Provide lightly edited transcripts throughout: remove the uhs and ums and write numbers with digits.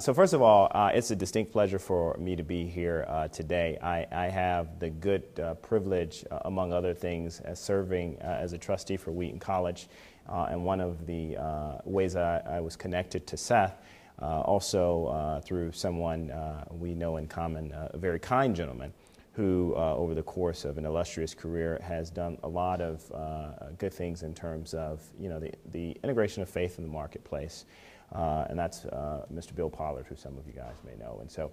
So first of all, it's a distinct pleasure for me to be here today. I have the good privilege, among other things, as serving as a trustee for Wheaton College. And one of the ways I was connected to Seth, also through someone we know in common, a very kind gentleman, who over the course of an illustrious career has done a lot of good things in terms of, the integration of faith in the marketplace. And that's Mr. Bill Pollard, who some of you guys may know. And so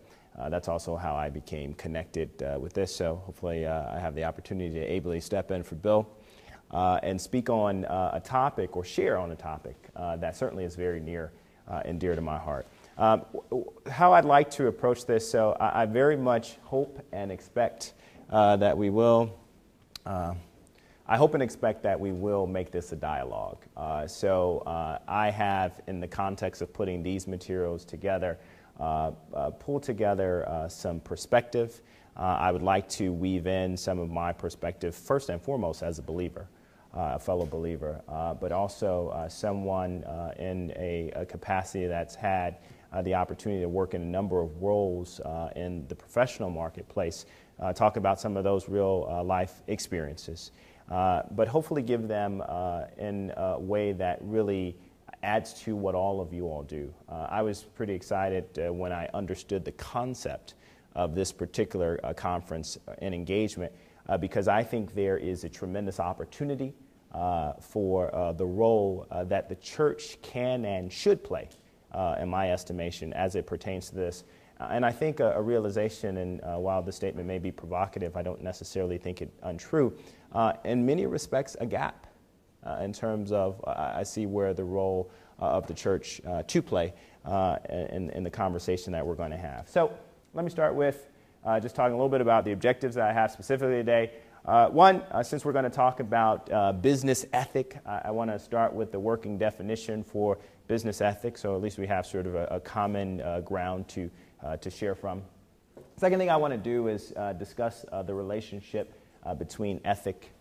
that's also how I became connected with this. So hopefully I have the opportunity to ably step in for Bill and speak on a topic, or share on a topic that certainly is very near and dear to my heart. How I'd like to approach this, so I very much hope and expect that we will I hope and expect that we will make this a dialogue. So I have, in the context of putting these materials together, pulled together some perspective. I would like to weave in some of my perspective, first and foremost as a believer, a fellow believer, but also someone in a capacity that's had the opportunity to work in a number of roles in the professional marketplace, talk about some of those real life experiences. But hopefully give them in a way that really adds to what all of you all do. I was pretty excited when I understood the concept of this particular conference and engagement because I think there is a tremendous opportunity for the role that the church can and should play, in my estimation, as it pertains to this. And I think a realization, and while the statement may be provocative, I don't necessarily think it untrue, in many respects a gap in terms of I see where the role of the church to play in the conversation that we're going to have. So let me start with just talking a little bit about the objectives that I have specifically today. One, since we're going to talk about business ethic, I want to start with the working definition for business ethics, so at least we have sort of a common ground to share from. Second thing I want to do is discuss the relationship between ethic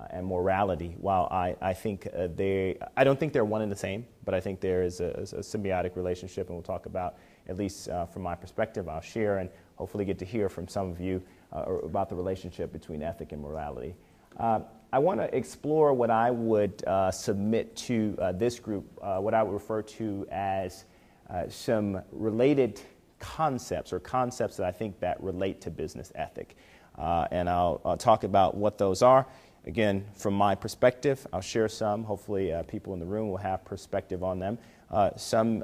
and morality. While I think I don't think they're one and the same, but I think there is a symbiotic relationship, and we'll talk about, at least from my perspective, I'll share and hopefully get to hear from some of you about the relationship between ethic and morality. I want to explore what I would submit to this group, what I would refer to as some related concepts, or concepts that I think that relate to business ethic. And I'll talk about what those are. Again, from my perspective, I'll share some. Hopefully people in the room will have perspective on them. Some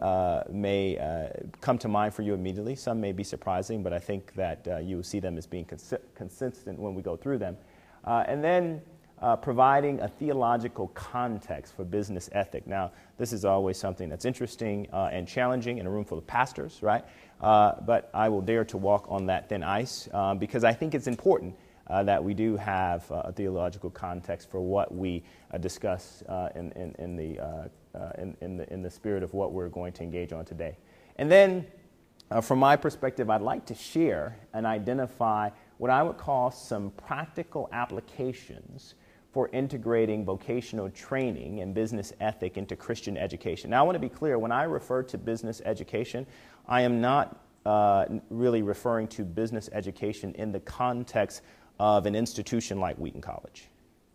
may come to mind for you immediately. Some may be surprising, but I think that you will see them as being consistent when we go through them. And then providing a theological context for business ethic. Now, this is always something that's interesting and challenging in a room full of pastors, right? But I will dare to walk on that thin ice because I think it's important that we do have a theological context for what we discuss in the spirit of what we're going to engage on today. And then, from my perspective, I'd like to share and identify what I would call some practical applications for integrating vocational training and business ethic into Christian education. Now, I want to be clear, when I refer to business education, I am not really referring to business education in the context of an institution like Wheaton College,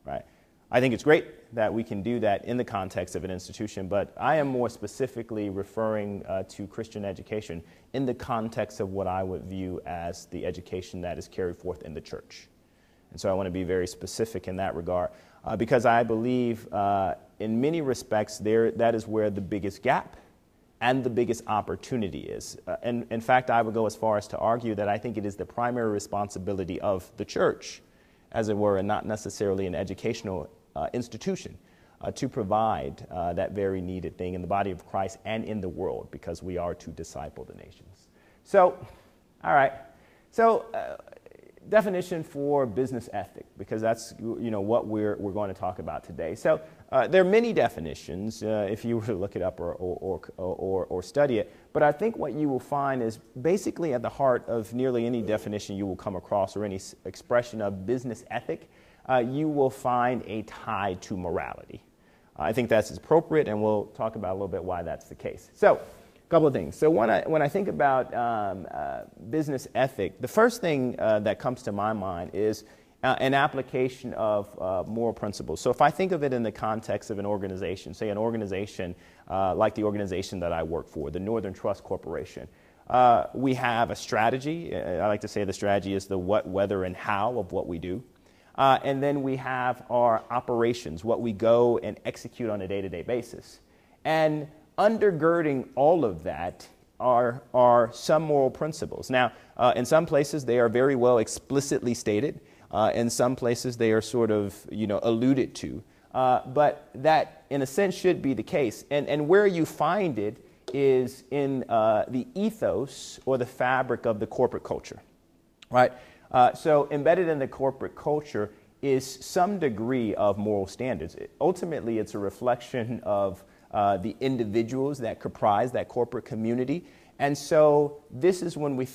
right? I think it's great that we can do that in the context of an institution, but I am more specifically referring to Christian education in the context of what I would view as the education that is carried forth in the church. And so I want to be very specific in that regard because I believe in many respects that is where the biggest gap and the biggest opportunity is. And in fact, I would go as far as to argue that I think it is the primary responsibility of the church, as it were, and not necessarily an educational institution, to provide that very needed thing in the body of Christ and in the world, because we are to disciple the nations. So, all right. So, definition for business ethic, because that's what we're going to talk about today. So there are many definitions if you were to look it up or study it, but I think what you will find is basically at the heart of nearly any definition you will come across or any expression of business ethic, you will find a tie to morality. I think that's appropriate, and we'll talk about a little bit why that's the case. So Couple of things. So when I think about business ethic, the first thing that comes to my mind is an application of moral principles. So if I think of it in the context of an organization, say an organization like the organization that I work for, the Northern Trust Corporation, we have a strategy. I like to say the strategy is the what, whether, and how of what we do. And then we have our operations, what we go and execute on a day-to-day basis. And undergirding all of that are some moral principles. Now, in some places, they are very well explicitly stated. In some places, they are sort of, alluded to. But that, in a sense, should be the case. And where you find it is in the ethos or the fabric of the corporate culture, right? So embedded in the corporate culture is some degree of moral standards. Ultimately, it's a reflection of the individuals that comprise that corporate community. And so this is when we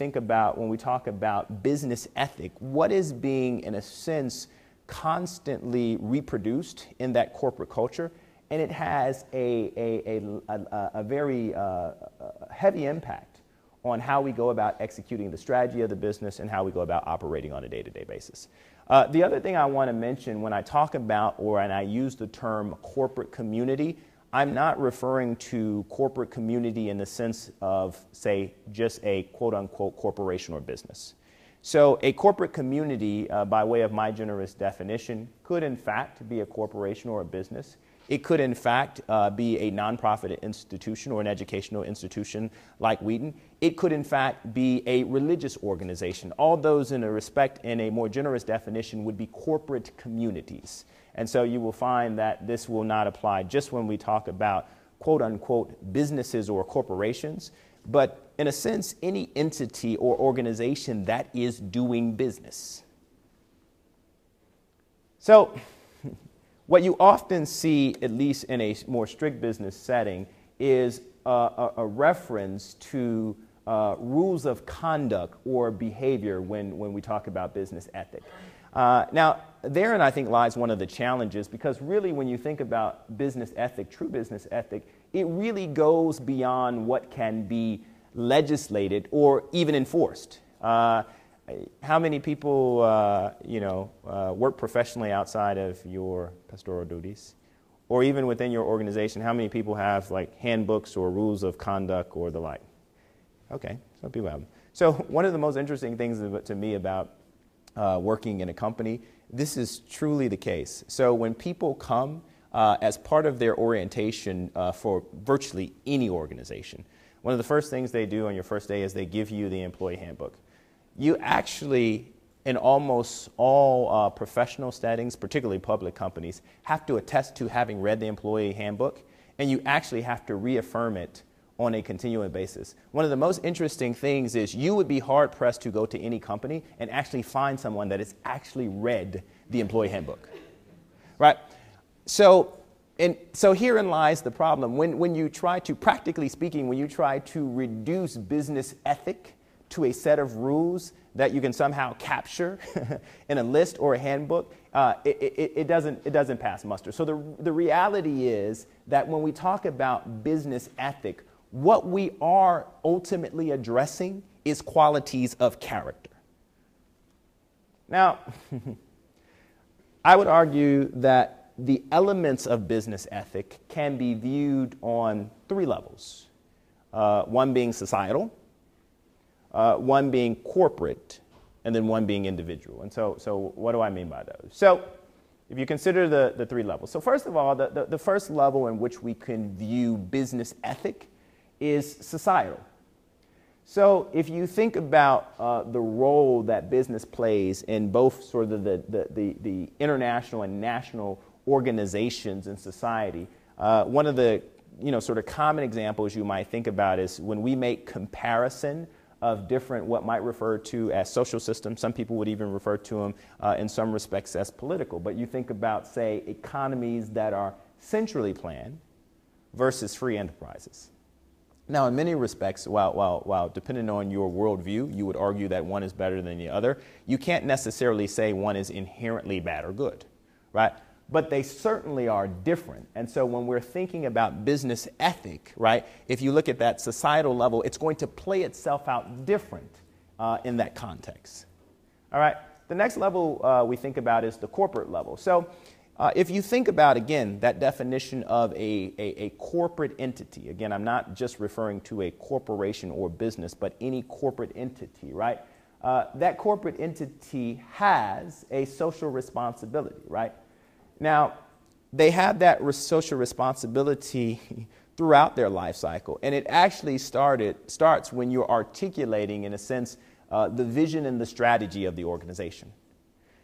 talk about business ethic, what is being, in a sense, constantly reproduced in that corporate culture. And it has a very heavy impact on how we go about executing the strategy of the business and how we go about operating on a day-to-day basis. The other thing I want to mention when I talk about and I use the term corporate community, I'm not referring to corporate community in the sense of, say, just a quote-unquote corporation or business. So a corporate community, by way of my generous definition, could in fact be a corporation or a business. It could in fact be a nonprofit institution or an educational institution like Wheaton. It could in fact be a religious organization. All those in a more generous definition would be corporate communities. And so you will find that this will not apply just when we talk about quote-unquote businesses or corporations, but in a sense, any entity or organization that is doing business. So what you often see, at least in a more strict business setting, is a reference to rules of conduct or behavior when we talk about business ethic. Now, therein I think lies one of the challenges, because really when you think about business ethic, true business ethic, it really goes beyond what can be legislated or even enforced. How many people, work professionally outside of your pastoral duties? Or even within your organization, how many people have like handbooks or rules of conduct or the like? Okay, some people have them. So one of the most interesting things to me about working in a company, this is truly the case. So when people come as part of their orientation for virtually any organization, one of the first things they do on your first day is they give you the employee handbook. You actually, in almost all professional settings, particularly public companies, have to attest to having read the employee handbook, and you actually have to reaffirm it on a continuing basis. One of the most interesting things is you would be hard-pressed to go to any company and actually find someone that has actually read the employee handbook, right? So herein lies the problem. When you try to, practically speaking, when you try to reduce business ethic to a set of rules that you can somehow capture in a list or a handbook, it doesn't pass muster. So the reality is that when we talk about business ethic, what we are ultimately addressing is qualities of character. Now, I would argue that the elements of business ethic can be viewed on three levels. One being societal, one being corporate, and then one being individual. And so what do I mean by those? So if you consider the three levels. So first of all, the first level in which we can view business ethic is societal. So if you think about the role that business plays in both sort of the international and national organizations in society, one of the sort of common examples you might think about is when we make comparison of different what might refer to as social systems. Some people would even refer to them in some respects as political. But you think about, say, economies that are centrally planned versus free enterprises. Now, in many respects, while depending on your worldview, you would argue that one is better than the other, you can't necessarily say one is inherently bad or good, right? but they certainly are different. And so when we're thinking about business ethic, right, if you look at that societal level, it's going to play itself out different in that context. All right, the next level we think about is the corporate level. So if you think about, again, that definition of a corporate entity, again, I'm not just referring to a corporation or business, but any corporate entity, right? That corporate entity has a social responsibility, right? Now, they have that social responsibility throughout their life cycle, and it actually starts when you're articulating, in a sense, the vision and the strategy of the organization.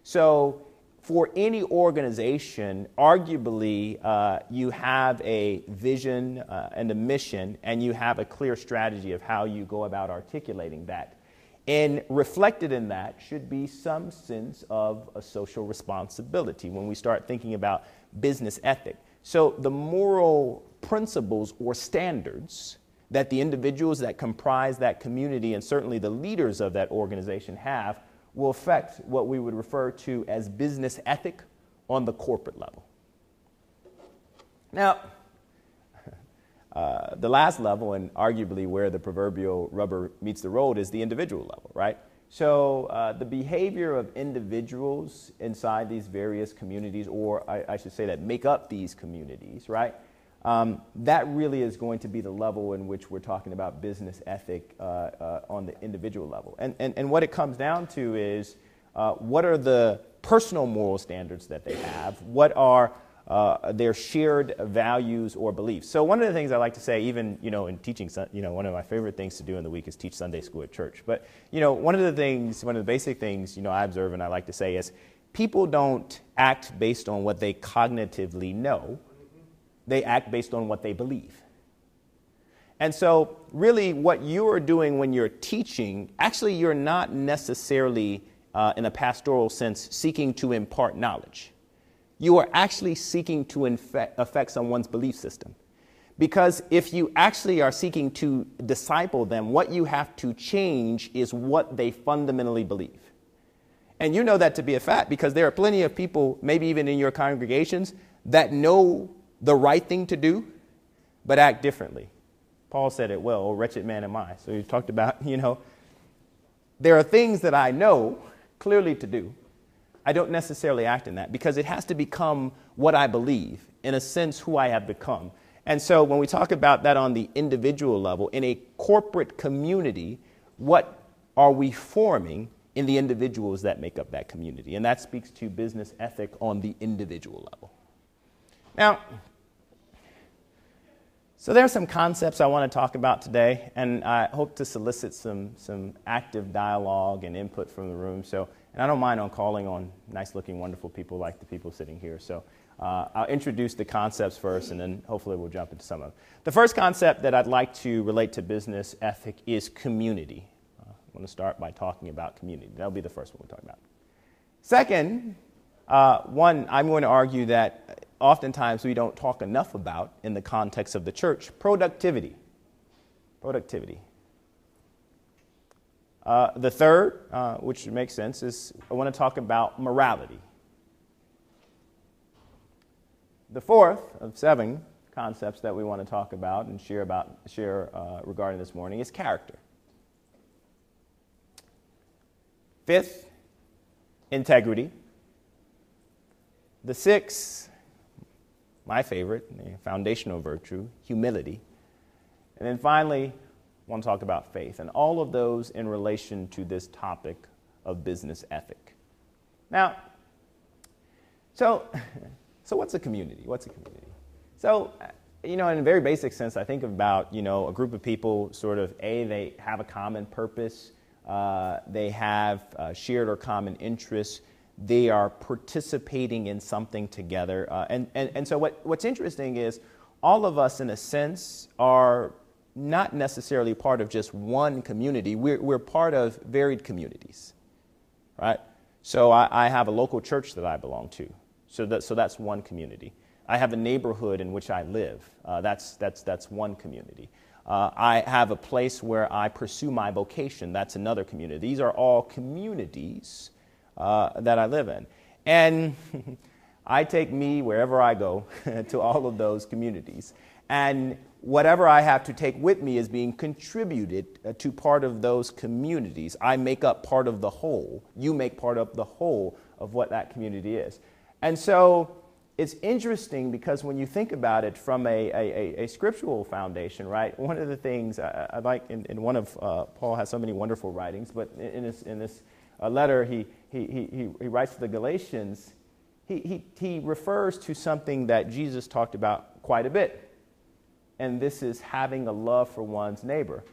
So for any organization, arguably, you have a vision and a mission, and you have a clear strategy of how you go about articulating that. And reflected in that should be some sense of a social responsibility when we start thinking about business ethic. So the moral principles or standards that the individuals that comprise that community and certainly the leaders of that organization have will affect what we would refer to as business ethic on the corporate level. Now, the last level, and arguably where the proverbial rubber meets the road, is the individual level, right? So the behavior of individuals inside these various communities, or I should say that make up these communities, right? That really is going to be the level in which we're talking about business ethic on the individual level. And what it comes down to is what are the personal moral standards that they have? What are their shared values or beliefs? So one of the things I like to say, even, in teaching, one of my favorite things to do in the week is teach Sunday school at church. But, one of the basic things, I observe and I like to say is people don't act based on what they cognitively know. They act based on what they believe. And so really what you're doing when you're teaching, actually you're not necessarily in a pastoral sense seeking to impart knowledge. You are actually seeking to affect someone's belief system. Because if you actually are seeking to disciple them, what you have to change is what they fundamentally believe. And you know that to be a fact because there are plenty of people, maybe even in your congregations, that know the right thing to do, but act differently. Paul said it well, "Oh, wretched man am I." So he talked about, there are things that I know clearly to do. I don't necessarily act in that because it has to become what I believe, in a sense, who I have become. And so when we talk about that on the individual level, in a corporate community, what are we forming in the individuals that make up that community? And that speaks to business ethic on the individual level. Now, so there are some concepts I want to talk about today, and I hope to solicit some active dialogue and input from the room. And I don't mind on calling on nice-looking, wonderful people like the people sitting here. So I'll introduce the concepts first, and then hopefully we'll jump into some of them. The first concept that I'd like to relate to business ethic is community. I want to start by talking about community. That'll be the first one we'll talk about. Second, one, I'm going to argue that oftentimes we don't talk enough about in the context of the church, productivity. Productivity. The third, which makes sense, is I want to talk about morality. The fourth of 7 concepts that we want to talk about and share regarding this morning is character. Fifth, integrity. The 6th, my favorite, foundational virtue, humility. And then finally, I want to talk about faith, and all of those in relation to this topic of business ethic. Now, so what's a community? What's a community? So, in a very basic sense, I think about, a group of people sort of, they have a common purpose, they have shared or common interests, they are participating in something together. And so what's interesting is all of us, in a sense, are not necessarily part of just one community. We're part of varied communities, right? So I have a local church that I belong to. So that's one community. I have a neighborhood in which I live. That's one community. I have a place where I pursue my vocation. That's another community. These are all communities that I live in. And I take me wherever I go to all of those communities. And whatever I have to take with me is being contributed to part of those communities. I make up part of the whole. You make part of the whole of what that community is. And so it's interesting because when you think about it from a scriptural foundation, right, one of the things I like in one of Paul has so many wonderful writings, but in this letter he writes to the Galatians, he refers to something that Jesus talked about quite a bit. And this is having a love for one's neighbor.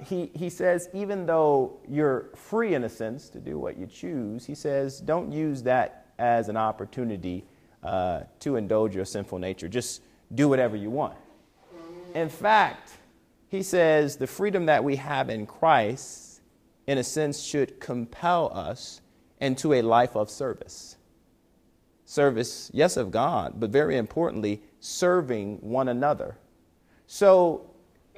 He says, even though you're free in a sense to do what you choose, he says, don't use that as an opportunity to indulge your sinful nature. Just do whatever you want. In fact, he says the freedom that we have in Christ, in a sense, should compel us into a life of service. Service, yes, of God, but very importantly, serving one another. So,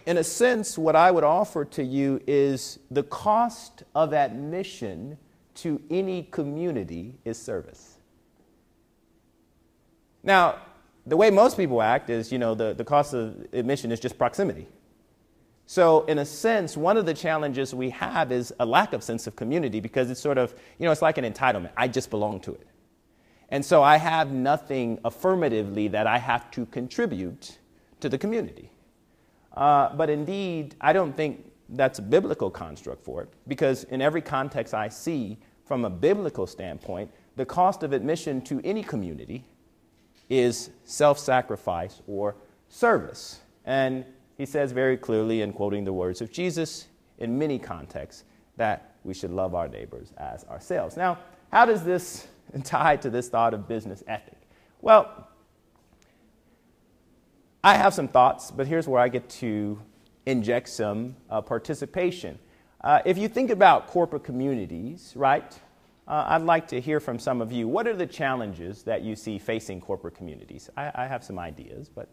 in a sense, what I would offer to you is the cost of admission to any community is service. Now, the way most people act is, the cost of admission is just proximity. So, in a sense, one of the challenges we have is a lack of sense of community because it's sort of, it's like an entitlement. I just belong to it. And so I have nothing affirmatively that I have to contribute to the community. But indeed, I don't think that's a biblical construct for it, because in every context I see from a biblical standpoint, the cost of admission to any community is self-sacrifice or service. And he says very clearly, in quoting the words of Jesus, in many contexts, that we should love our neighbors as ourselves. Now, how does this tie to this thought of business ethic? Well, I have some thoughts, but here's where I get to inject some participation. If you think about corporate communities, right, I'd like to hear from some of you. What are the challenges that you see facing corporate communities? I have some ideas, but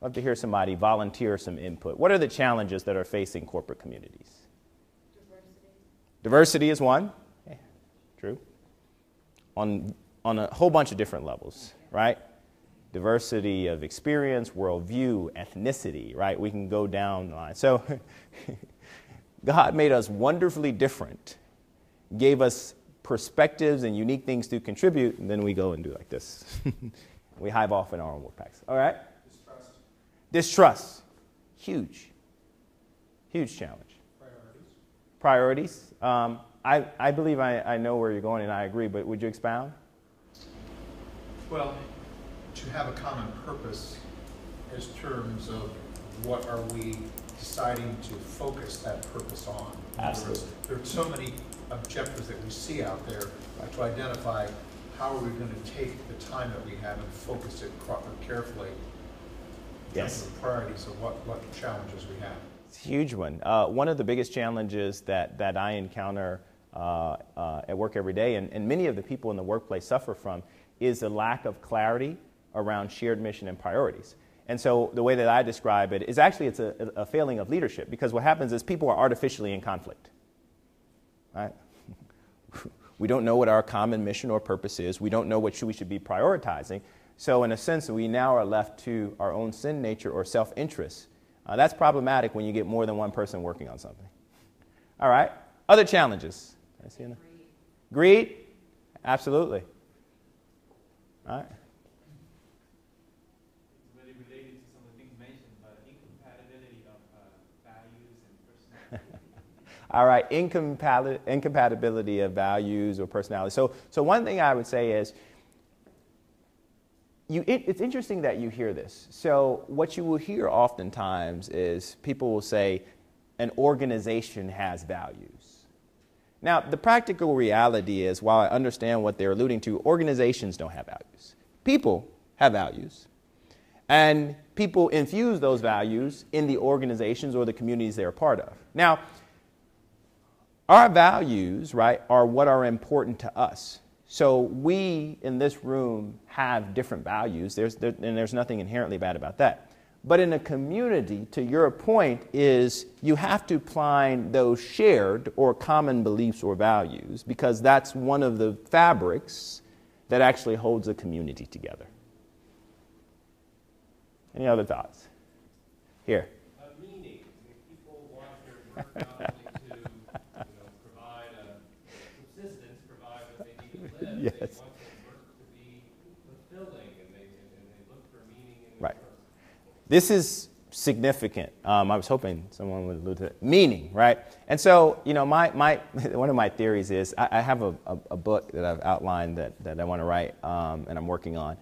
I'd love to hear somebody volunteer some input. What are the challenges that are facing corporate communities? Diversity is one. Yeah, true. On a whole bunch of different levels, right? Diversity of experience, worldview, ethnicity, right? We can go down the line. So God made us wonderfully different, gave us perspectives and unique things to contribute, and then we go and do like this. We hive off in our own work packs. All right? Distrust. Huge. Huge challenge. Priorities. I believe I know where you're going, and I agree, but would you expound? Well, to have a common purpose as terms of what are we deciding to focus that purpose on. Absolutely. There are so many objectives that we see out there to identify how are we going to take the time that we have and focus it carefully. Yes. The priorities of what challenges we have. It's a huge one. One of the biggest challenges that I encounter at work every day, and many of the people in the workplace suffer from, is the lack of clarity around shared mission and priorities. And so the way that I describe it is actually it's a failing of leadership, because what happens is people are artificially in conflict. Right? We don't know what our common mission or purpose is. We don't know what we should be prioritizing. So in a sense, we now are left to our own sin nature or self-interest. That's problematic when you get more than one person working on something. All right. Other challenges. I see enough? Greed. Absolutely. All right. It's very related to some of the things mentioned, but incompatibility of values and personality. All right. Incompatibility of values or personality. So one thing I would say is, it's interesting that you hear this. So what you will hear oftentimes is people will say an organization has values. Now, the practical reality is, while I understand what they're alluding to, organizations don't have values. People have values. And people infuse those values in the organizations or the communities they're a part of. Now, our values, right, are what are important to us. So we in this room have different values, and there's nothing inherently bad about that. But in a community, to your point, is you have to find those shared or common beliefs or values, because that's one of the fabrics that actually holds a community together. Any other thoughts? Here. Meaning. People want their work not only to provide a subsistence, provide what they need to live. Yes. They want their work to be fulfilling, and they look for meaning in Right. their work. This is significant. I was hoping someone would allude to it. Meaning, right? And so, my one of my theories is I have a book that I've outlined that I want to write, and I'm working on.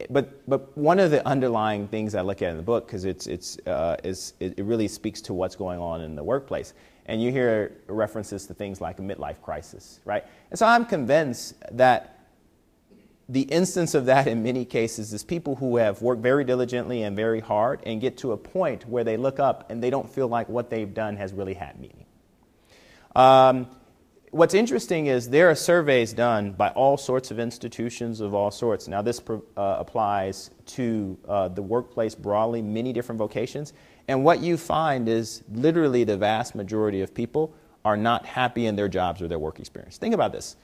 But one of the underlying things I look at in the book, because it really speaks to what's going on in the workplace, and you hear references to things like a midlife crisis, right? And so I'm convinced that the instance of that in many cases is people who have worked very diligently and very hard and get to a point where they look up and they don't feel like what they've done has really had meaning. What's interesting is there are surveys done by all sorts of institutions of all sorts. Now, this applies to the workplace broadly, many different vocations. And what you find is literally the vast majority of people are not happy in their jobs or their work experience. Think about this.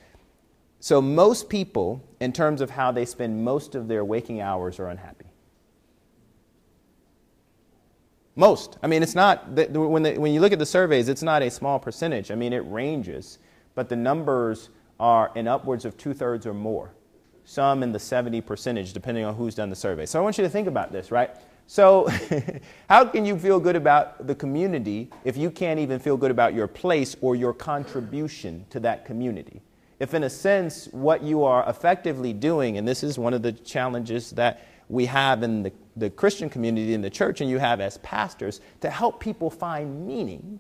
So most people, in terms of how they spend most of their waking hours, are unhappy. Most. I mean, it's not, when you look at the surveys, it's not a small percentage. I mean, it ranges, but the numbers are in upwards of 2/3 or more. Some in the 70%, depending on who's done the survey. So I want you to think about this, right? So how can you feel good about the community if you can't even feel good about your place or your contribution to that community? If in a sense what you are effectively doing, and this is one of the challenges that we have in the Christian community in the church and you have as pastors, to help people find meaning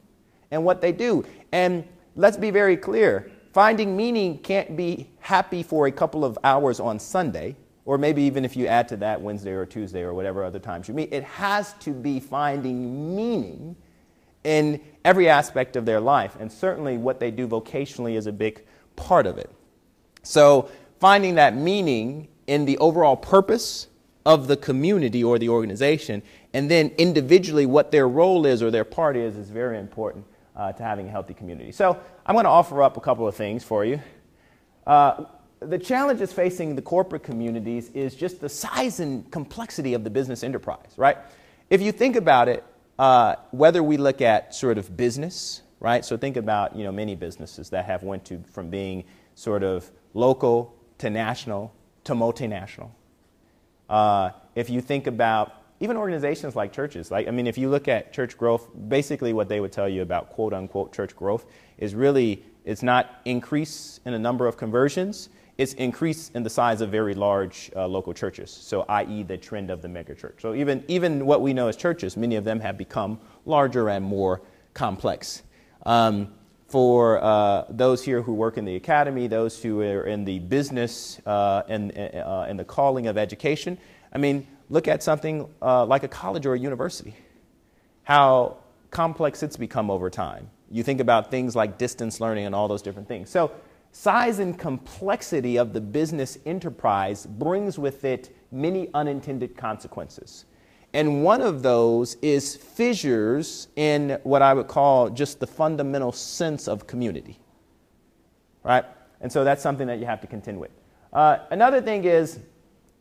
in what they do. And let's be very clear, finding meaning can't be happy for a couple of hours on Sunday, or maybe even if you add to that Wednesday or Tuesday or whatever other times you meet. It has to be finding meaning in every aspect of their life, and certainly what they do vocationally is a big part of it. So finding that meaning in the overall purpose of the community or the organization, and then individually what their role is or their part is very important to having a healthy community. So I'm going to offer up a couple of things for you. The challenges facing the corporate communities is just the size and complexity of the business enterprise, right? If you think about it, whether we look at sort of business, right? So think about, many businesses that have went from being sort of local to national to multinational. If you think about even organizations like churches, if you look at church growth, basically what they would tell you about quote unquote church growth is really, it's not increase in the number of conversions, it's increase in the size of very large local churches. So i.e. the trend of the mega church. So even what we know as churches, many of them have become larger and more complex. For those here who work in the academy, those who are in the business and the calling of education, look at something like a college or a university, how complex it's become over time. You think about things like distance learning and all those different things. So size and complexity of the business enterprise brings with it many unintended consequences. And one of those is fissures in what I would call just the fundamental sense of community, right? And so that's something that you have to contend with. Another thing is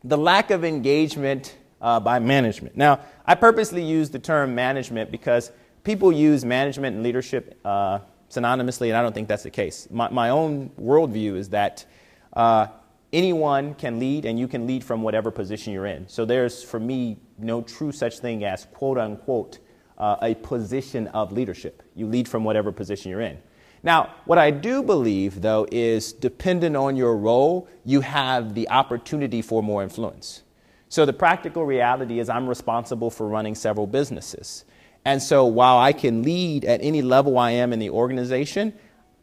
the lack of engagement by management. Now, I purposely use the term management because people use management and leadership synonymously, and I don't think that's the case. My own worldview is that anyone can lead, and you can lead from whatever position you're in. So there's, for me, no true such thing as, quote unquote, a position of leadership. You lead from whatever position you're in. Now, what I do believe, though, is dependent on your role, you have the opportunity for more influence. So the practical reality is I'm responsible for running several businesses. And so while I can lead at any level I am in the organization,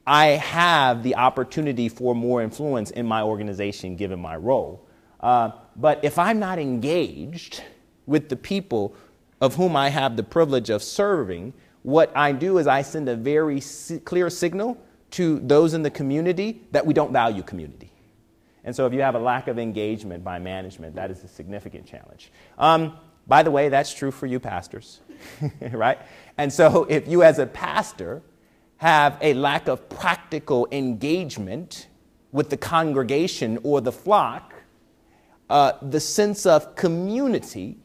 I have the opportunity for more influence in my organization given my role. But if I'm not engaged with the people of whom I have the privilege of serving, what I do is I send a very clear signal to those in the community that we don't value community. And so if you have a lack of engagement by management, that is a significant challenge. By the way, that's true for you pastors, right? And so if you as a pastor have a lack of practical engagement with the congregation or the flock, the sense of community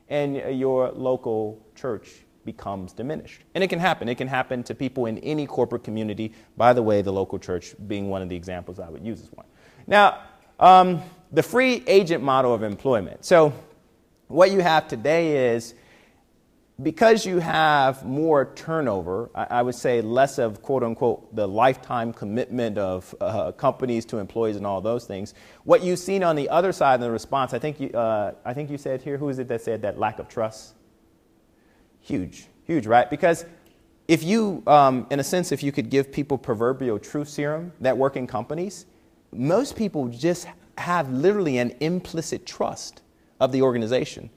in your local church becomes diminished. And it can happen. It can happen to people in any corporate community. By the way, the local church being one of the examples I would use as one. Now, the free agent model of employment. So what you have today is, because you have more turnover, I would say less of, quote unquote, the lifetime commitment of companies to employees and all those things. What you've seen on the other side of the response, I think you said here, who is it that said that lack of trust? Huge, right? Because if you, in a sense, if you could give people proverbial truth serum that work in companies, most people just have literally an implicit trust of the organization.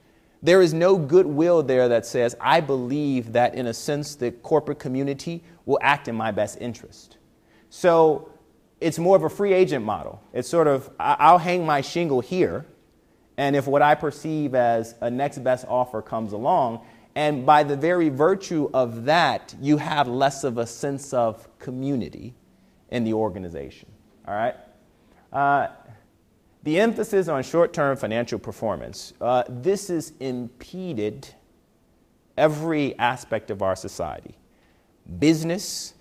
There is no goodwill there that says, I believe that in a sense the corporate community will act in my best interest. So it's more of a free agent model. It's sort of, I'll hang my shingle here, and if what I perceive as a next best offer comes along, and by the very virtue of that, you have less of a sense of community in the organization. All right? The emphasis on short-term financial performance, this has impeded every aspect of our society. Business,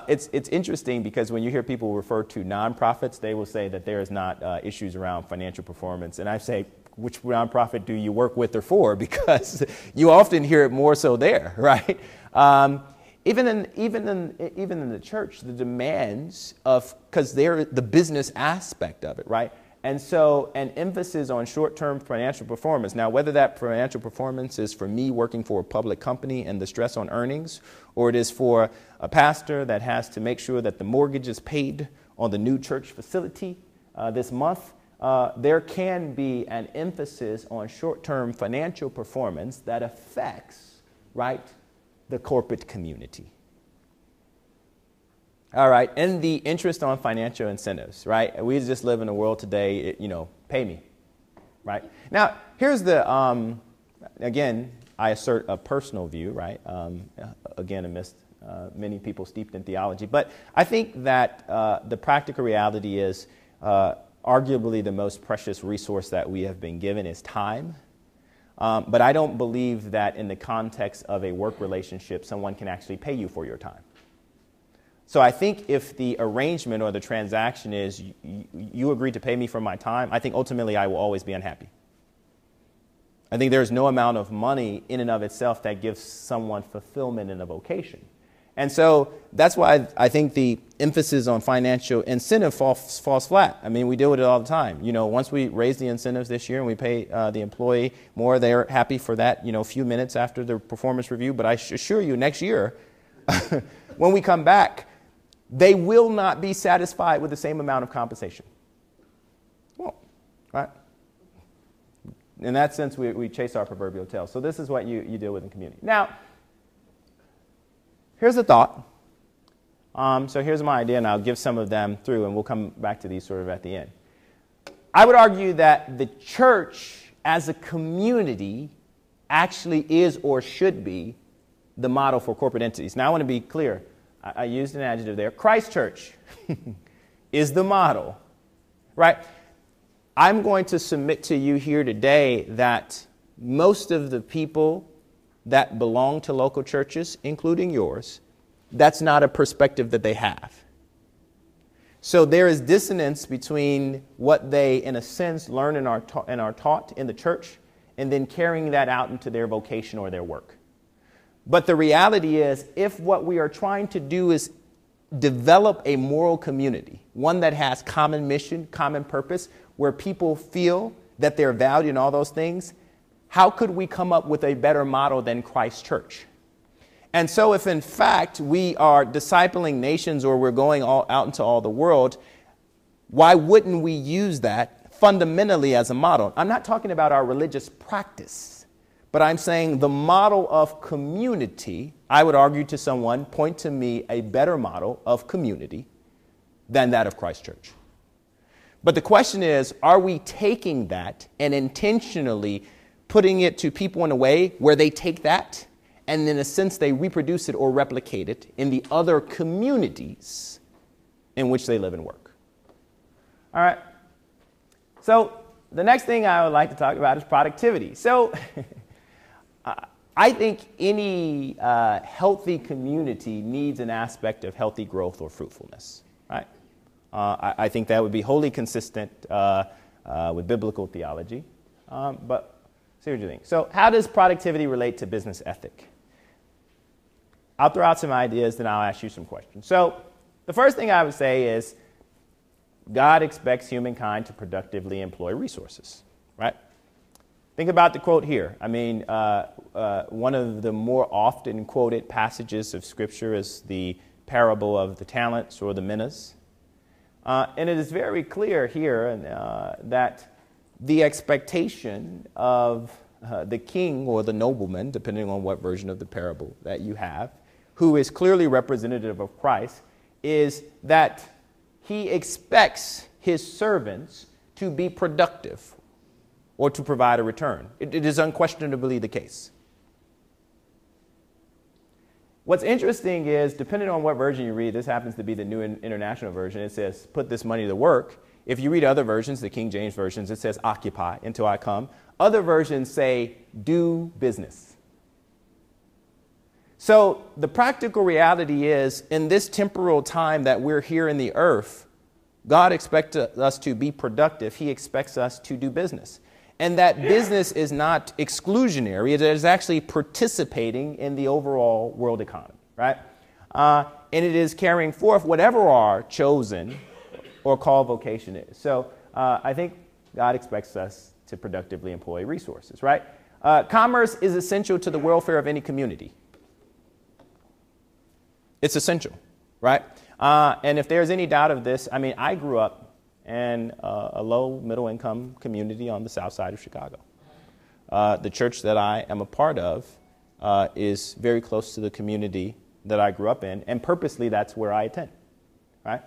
it's interesting because when you hear people refer to nonprofits, they will say that there is not issues around financial performance. And I say, which nonprofit do you work with or for? Because you often hear it more so there, right? Even in the church, the demands of, because they're the business aspect of it, right? And so an emphasis on short-term financial performance. Now, whether that financial performance is for me working for a public company and the stress on earnings, or it is for a pastor that has to make sure that the mortgage is paid on the new church facility this month, there can be an emphasis on short-term financial performance that affects, right, the corporate community. All right, and the interest on financial incentives, right? We just live in a world today, pay me, right? Now, here's the, again, I assert a personal view, right? Again, amidst many people steeped in theology. But I think that the practical reality is arguably the most precious resource that we have been given is time. But I don't believe that in the context of a work relationship, someone can actually pay you for your time. So I think if the arrangement or the transaction is you agree to pay me for my time, I think ultimately I will always be unhappy. I think there's no amount of money in and of itself that gives someone fulfillment in a vocation. And so that's why I think the emphasis on financial incentive falls flat. I mean, we deal with it all the time. Once we raise the incentives this year and we pay the employee more, they're happy for that, a few minutes after the performance review. But I assure you next year, when we come back, they will not be satisfied with the same amount of compensation. Well, right? In that sense, we chase our proverbial tail. So this is what you deal with in community. Now, here's a thought. So here's my idea, and I'll give some of them through, and we'll come back to these sort of at the end. I would argue that the church as a community actually is or should be the model for corporate entities. Now, I want to be clear. I used an adjective there. Christ Church is the model, right? I'm going to submit to you here today that most of the people that belong to local churches, including yours, that's not a perspective that they have. So there is dissonance between what they, in a sense, learn and are taught in the church and then carrying that out into their vocation or their work. But the reality is, if what we are trying to do is develop a moral community, one that has common mission, common purpose, where people feel that they're valued in all those things, how could we come up with a better model than Christ Church? And so if in fact we are discipling nations or we're going out into all the world, why wouldn't we use that fundamentally as a model? I'm not talking about our religious practice, but I'm saying the model of community. I would argue to someone, point to me a better model of community than that of Christ Church. But the question is, are we taking that and intentionally putting it to people in a way where they take that and in a sense they reproduce it or replicate it in the other communities in which they live and work? All right. So the next thing I would like to talk about is productivity. So I think any healthy community needs an aspect of healthy growth or fruitfulness, right? I think that would be wholly consistent with biblical theology. But see what you think. So how does productivity relate to business ethic? I'll throw out some ideas, then I'll ask you some questions. So the first thing I would say is God expects humankind to productively employ resources, right? Think about the quote here. I mean, one of the more often quoted passages of Scripture is the parable of the talents or the minas. And it is very clear here that the expectation of the king or the nobleman, depending on what version of the parable that you have, who is clearly representative of Christ, is that he expects his servants to be productive or to provide a return. It is unquestionably the case. What's interesting is, depending on what version you read, this happens to be the New International Version, it says, put this money to work. If you read other versions, the King James versions, it says, occupy until I come. Other versions say, do business. So the practical reality is, in this temporal time that we're here in the earth, God expects us to be productive. He expects us to do business. And that business is not exclusionary. It is actually participating in the overall world economy, right? And it is carrying forth whatever our chosen or called vocation is. So I think God expects us to productively employ resources, right? Commerce is essential to the welfare of any community. It's essential, right? And if there's any doubt of this, I mean, I grew up in a low middle income community on the south side of Chicago. The church that I am a part of is very close to the community that I grew up in, and purposely that's where I attend, right?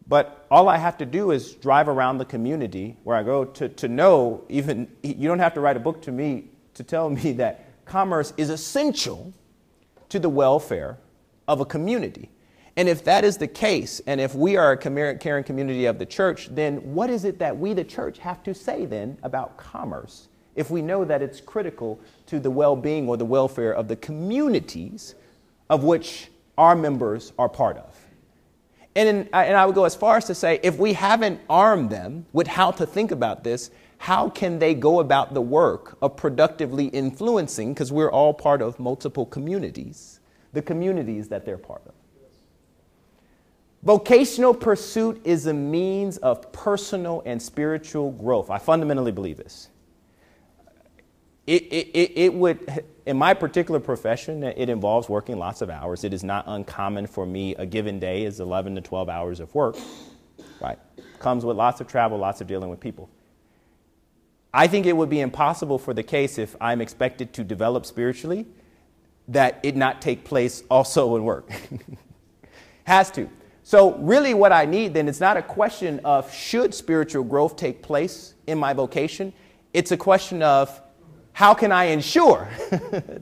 But all I have to do is drive around the community where I go to know, even, you don't have to write a book to me to tell me that commerce is essential to the welfare of a community. And if that is the case, and if we are a caring community of the church, then what is it that we, the church, have to say then about commerce if we know that it's critical to the well-being or the welfare of the communities of which our members are part of? And I would go as far as to say, if we haven't armed them with how to think about this, how can they go about the work of productively influencing, because we're all part of multiple communities, the communities that they're part of? Vocational pursuit is a means of personal and spiritual growth. I fundamentally believe this. It would, in my particular profession, it involves working lots of hours. It is not uncommon for me, a given day is 11 to 12 hours of work, right? Comes with lots of travel, lots of dealing with people. I think it would be impossible for the case, if I'm expected to develop spiritually, that it not take place also in work. Has to. So really what I need then, it's not a question of should spiritual growth take place in my vocation. It's a question of how can I ensure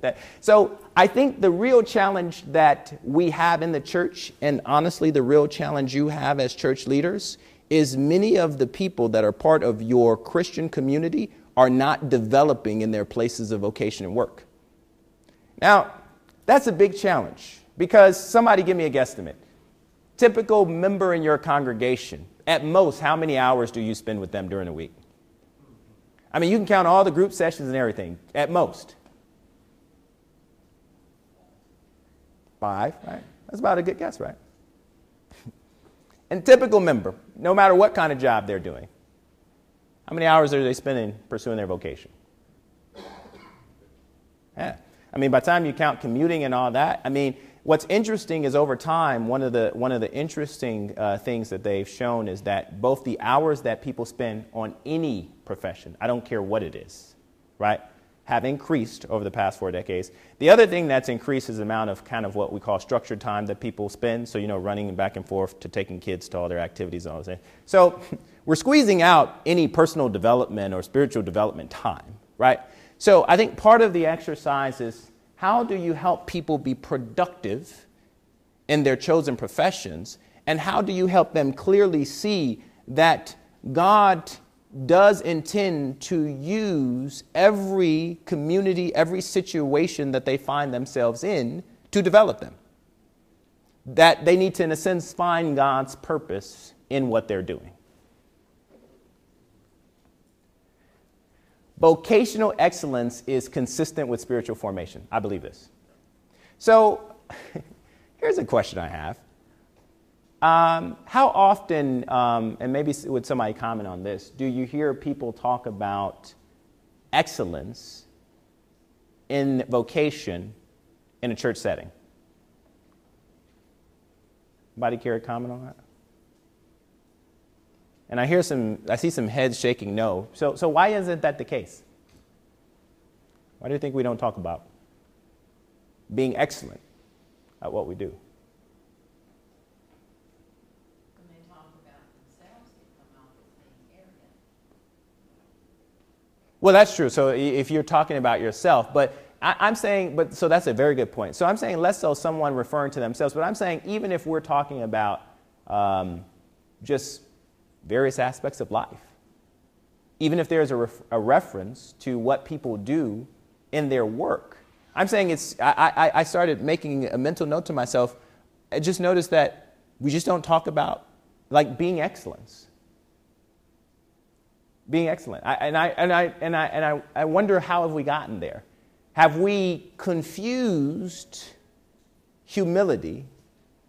that? So I think the real challenge that we have in the church, and honestly the real challenge you have as church leaders, is many of the people that are part of your Christian community are not developing in their places of vocation and work. Now, that's a big challenge, because somebody give me a guesstimate. Typical member in your congregation, at most, how many hours do you spend with them during the week? I mean, you can count all the group sessions and everything, at most. 5, right? That's about a good guess, right? And typical member, no matter what kind of job they're doing, how many hours are they spending pursuing their vocation? Yeah. I mean, by the time you count commuting and all that, I mean, what's interesting is over time, one of the interesting things that they've shown is that both the hours that people spend on any profession, I don't care what it is, right, have increased over the past 4 decades. The other thing that's increased is the amount of kind of what we call structured time that people spend. So, you know, running back and forth to taking kids to all their activities and all that. So we're squeezing out any personal development or spiritual development time, right? So I think part of the exercise is, how do you help people be productive in their chosen professions? And how do you help them clearly see that God does intend to use every community, every situation that they find themselves in to develop them. That they need to, in a sense, find God's purpose in what they're doing. Vocational excellence is consistent with spiritual formation. I believe this. So here's a question I have. How often, and maybe would somebody comment on this, do you hear people talk about excellence in vocation in a church setting? Anybody care to comment on that? And I see some heads shaking no. So why isn't that the case? Why do you think we don't talk about being excellent at what we do? When they talk about themselves, they come out as being arrogant. Well, that's true. So if you're talking about yourself, but I'm saying, so that's a very good point. So I'm saying less so someone referring to themselves, but I'm saying even if we're talking about just various aspects of life, even if there's a reference to what people do in their work, I'm saying I started making a mental note to myself. I just noticed that we just don't talk about like being excellence. Being excellent. I wonder, how have we gotten there? Have we confused humility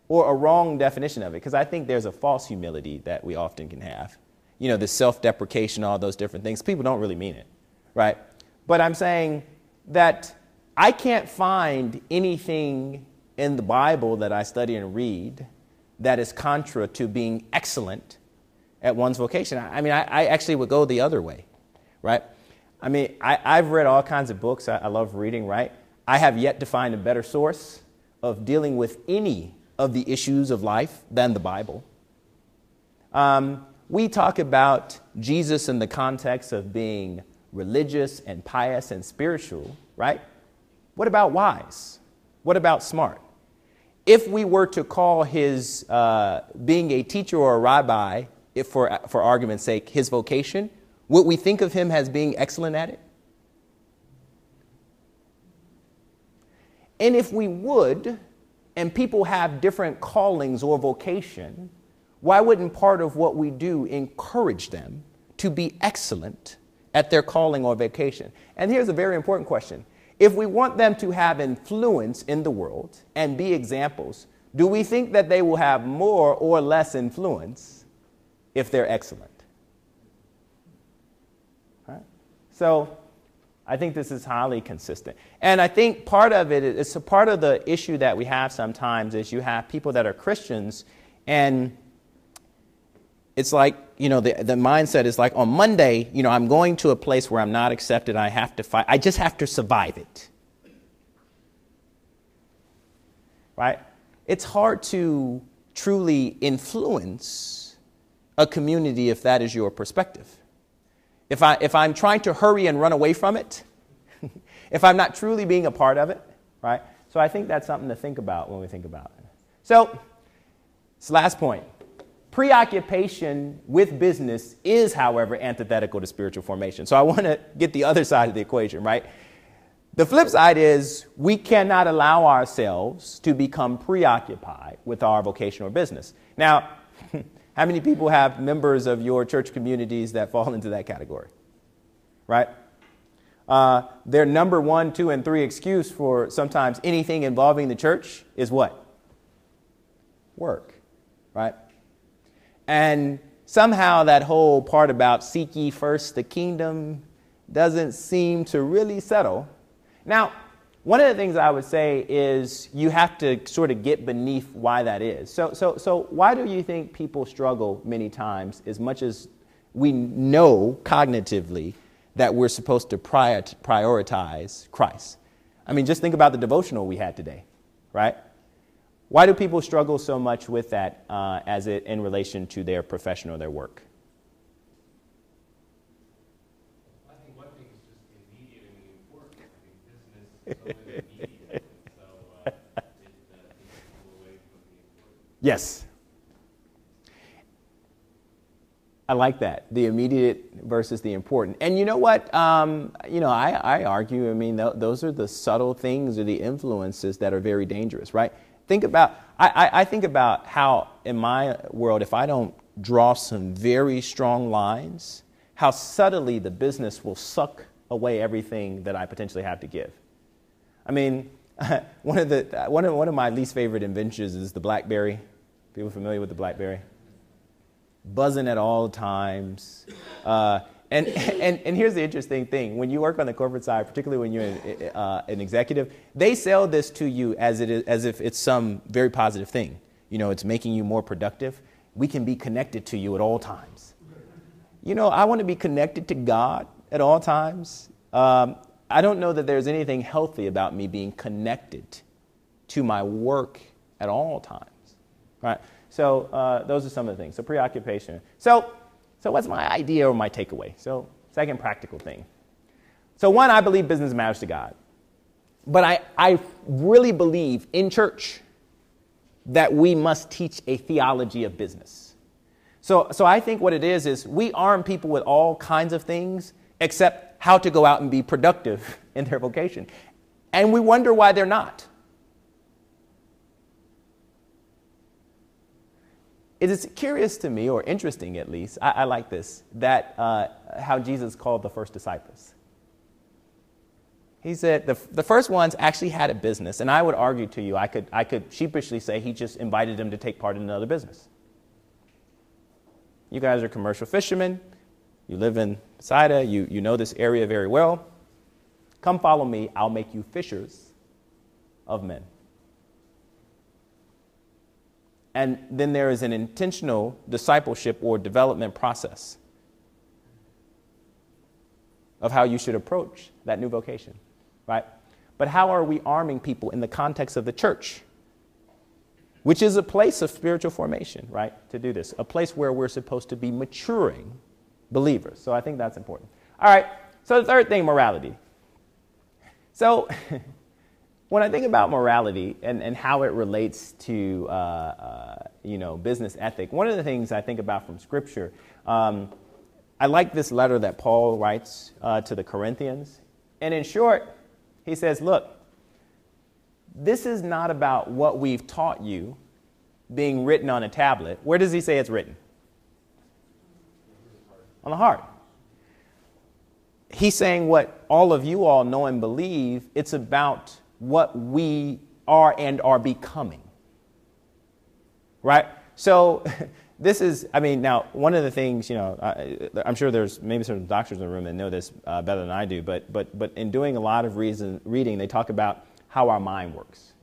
or a wrong definition of it? Because I think there's a false humility that we often can have. You know, the self-deprecation, all those different things. People don't really mean it, right? But I'm saying that I can't find anything in the Bible that I study and read that is contra to being excellent at one's vocation. I mean, I actually would go the other way, right? I mean, I've read all kinds of books. I love reading, right? I have yet to find a better source of dealing with any of the issues of life than the Bible. We talk about Jesus in the context of being religious and pious and spiritual, right? What about wise? What about smart? If we were to call his being a teacher or a rabbi, if for argument's sake, his vocation, would we think of him as being excellent at it? And if we would, and people have different callings or vocation, why wouldn't part of what we do encourage them to be excellent at their calling or vocation? And here's a very important question. If we want them to have influence in the world and be examples, do we think that they will have more or less influence if they're excellent? Right? So I think this is highly consistent. And I think part of it is a part of the issue that we have sometimes is you have people that are Christians, and it's like, you know, the mindset is like, on Monday, you know, I'm going to a place where I'm not accepted. I have to fight. I just have to survive it. Right? It's hard to truly influence a community if that is your perspective. If I'm trying to hurry and run away from it, if I'm not truly being a part of it, right? So I think that's something to think about when we think about it. So, this last point. Preoccupation with business is, however, antithetical to spiritual formation. So I want to get the other side of the equation, right? The flip side is we cannot allow ourselves to become preoccupied with our vocation or business. Now, how many people have members of your church communities that fall into that category? Right? Their number 1, 2, and 3 excuse for sometimes anything involving the church is what? Work. Right? And somehow that whole part about seek ye first the kingdom doesn't seem to really settle. Now, one of the things I would say is you have to sort of get beneath why that is. So why do you think people struggle many times, as much as we know cognitively that we're supposed to prioritize Christ? I mean, just think about the devotional we had today, right? Why do people struggle so much with that as it in relation to their profession or their work? I think one thing is just immediate and important. I think business is always immediate, so it takes people away from the important. Yes. I like that. The immediate versus the important. And you know what? I argue, those are the subtle things or the influences that are very dangerous, right? I think about how in my world, if I don't draw some very strong lines, how subtly the business will suck away everything that I potentially have to give. I mean, one of my least favorite inventions is the BlackBerry. People familiar with the BlackBerry? Buzzing at all times. And here's the interesting thing. When you work on the corporate side, particularly when you're an executive, they sell this to you as if it's some very positive thing. It's making you more productive. We can be connected to you at all times. I want to be connected to God at all times. I don't know that there's anything healthy about me being connected to my work at all times. Right? So those are some of the things. So preoccupation. So what's my idea or my takeaway? So second practical thing. So one, I believe business matters to God. But I really believe in church that we must teach a theology of business. So I think what it is we arm people with all kinds of things except how to go out and be productive in their vocation. And we wonder why they're not. It is curious to me, or interesting at least, I like this, that how Jesus called the first disciples. He said the first ones actually had a business, and I would argue to you, I could sheepishly say he just invited them to take part in another business. You guys are commercial fishermen. You live in Poseida. You know this area very well. Come follow me. I'll make you fishers of men. And then there is an intentional discipleship or development process of how you should approach that new vocation, right? But how are we arming people in the context of the church, which is a place of spiritual formation, right, to do this, a place where we're supposed to be maturing believers. So I think that's important. All right, so the third thing, morality. So when I think about morality and how it relates to, business ethic, one of the things I think about from Scripture, I like this letter that Paul writes to the Corinthians. And in short, he says, look, this is not about what we've taught you being written on a tablet. Where does he say it's written? On the heart. He's saying what all of you all know and believe, it's about what we are and are becoming. Right? So this is, now, one of the things, I'm sure there's maybe some doctors in the room that know this better than I do, but in doing a lot of reading, they talk about how our mind works.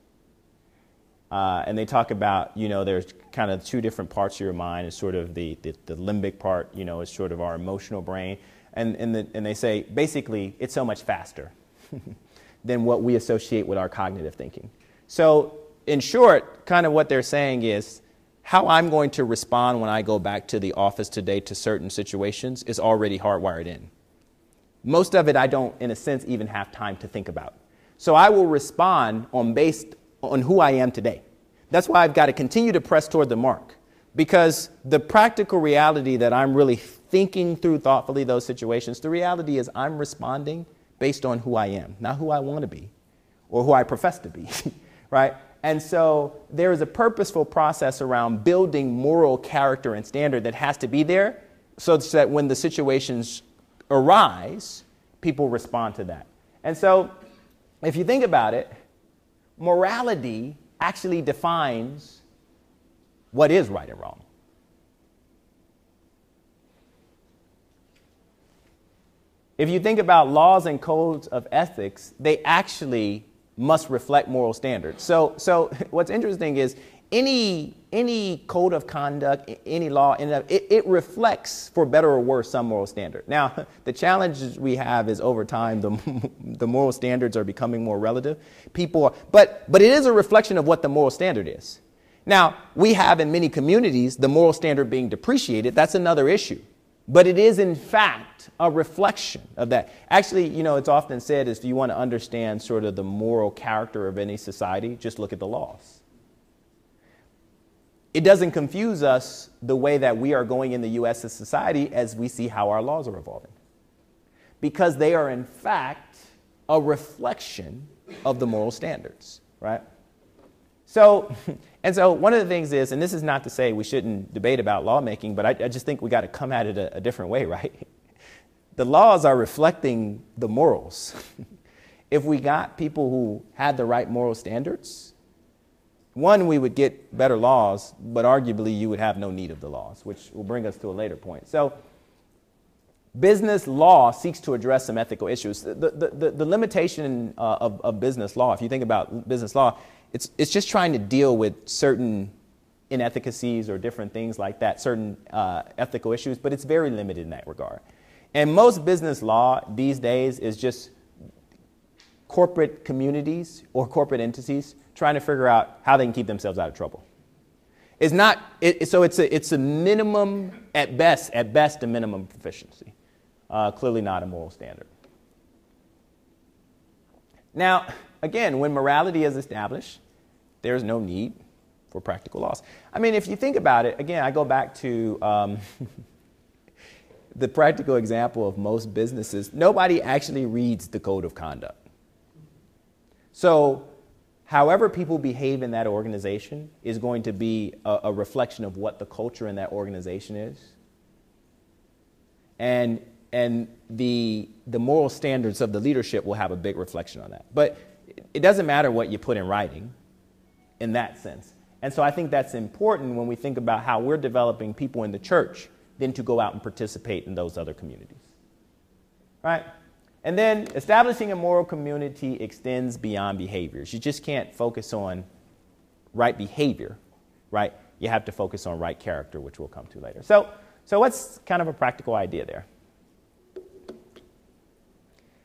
And they talk about, there's kind of two different parts of your mind. It's sort of the limbic part, is sort of our emotional brain. And they say, basically, it's so much faster than what we associate with our cognitive thinking. So in short, kind of what they're saying is how I'm going to respond when I go back to the office today to certain situations is already hardwired in. Most of it I don't, in a sense, even have time to think about. So I will respond based on who I am today. That's why I've got to continue to press toward the mark, because the practical reality that I'm really thinking through thoughtfully those situations, the reality is I'm responding based on who I am, not who I want to be or who I profess to be, right? And so there is a purposeful process around building moral character and standard that has to be there so that when the situations arise, people respond to that. And so if you think about it, morality actually defines what is right and wrong. If you think about laws and codes of ethics, they actually must reflect moral standards. So what's interesting is any code of conduct, any law, it reflects, for better or worse, some moral standard. Now, the challenge we have is over time, the moral standards are becoming more relative. But it is a reflection of what the moral standard is. Now, we have in many communities the moral standard being depreciated. That's another issue. But it is, in fact, a reflection of that. Actually, it's often said if you want to understand sort of the moral character of any society, just look at the laws. it doesn't confuse us the way that we are going in the U.S. as society as we see how our laws are evolving. Because they are, in fact, a reflection of the moral standards, right? So, and so one of the things is, and this is not to say we shouldn't debate about lawmaking, but I just think we got to come at it a different way, right? The laws are reflecting the morals. If we got people who had the right moral standards, one, we would get better laws, but arguably you would have no need of the laws, which will bring us to a later point. So business law seeks to address some ethical issues. The limitation of business law, if you think about business law, it's just trying to deal with certain inefficacies or different things like that, certain ethical issues, but it's very limited in that regard. And most business law these days is just corporate communities or corporate entities trying to figure out how they can keep themselves out of trouble. It's not, so it's a minimum, at best a minimum proficiency. Clearly not a moral standard. Now, again, when morality is established, there's no need for practical laws. I mean, if you think about it, again, I go back to the practical example of most businesses. Nobody actually reads the code of conduct. So however people behave in that organization is going to be a reflection of what the culture in that organization is. And the moral standards of the leadership will have a big reflection on that. But it doesn't matter what you put in writing in that sense. And so I think that's important when we think about how we're developing people in the church then to go out and participate in those other communities. Right? And then establishing a moral community extends beyond behaviors. You just can't focus on right behavior, right? You have to focus on right character, which we'll come to later. So what's kind of a practical idea there?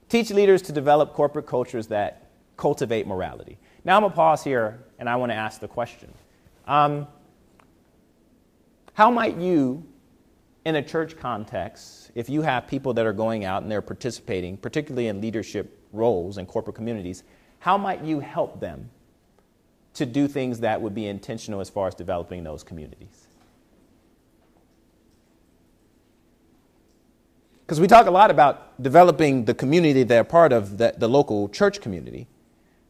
Teach leaders to develop corporate cultures that cultivate morality. Now I'm going to pause here and I want to ask the question. How might you, in a church context, if you have people that are going out and they're participating, particularly in leadership roles in corporate communities, how might you help them to do things that would be intentional as far as developing those communities? Because we talk a lot about developing the community they're part of, the local church community.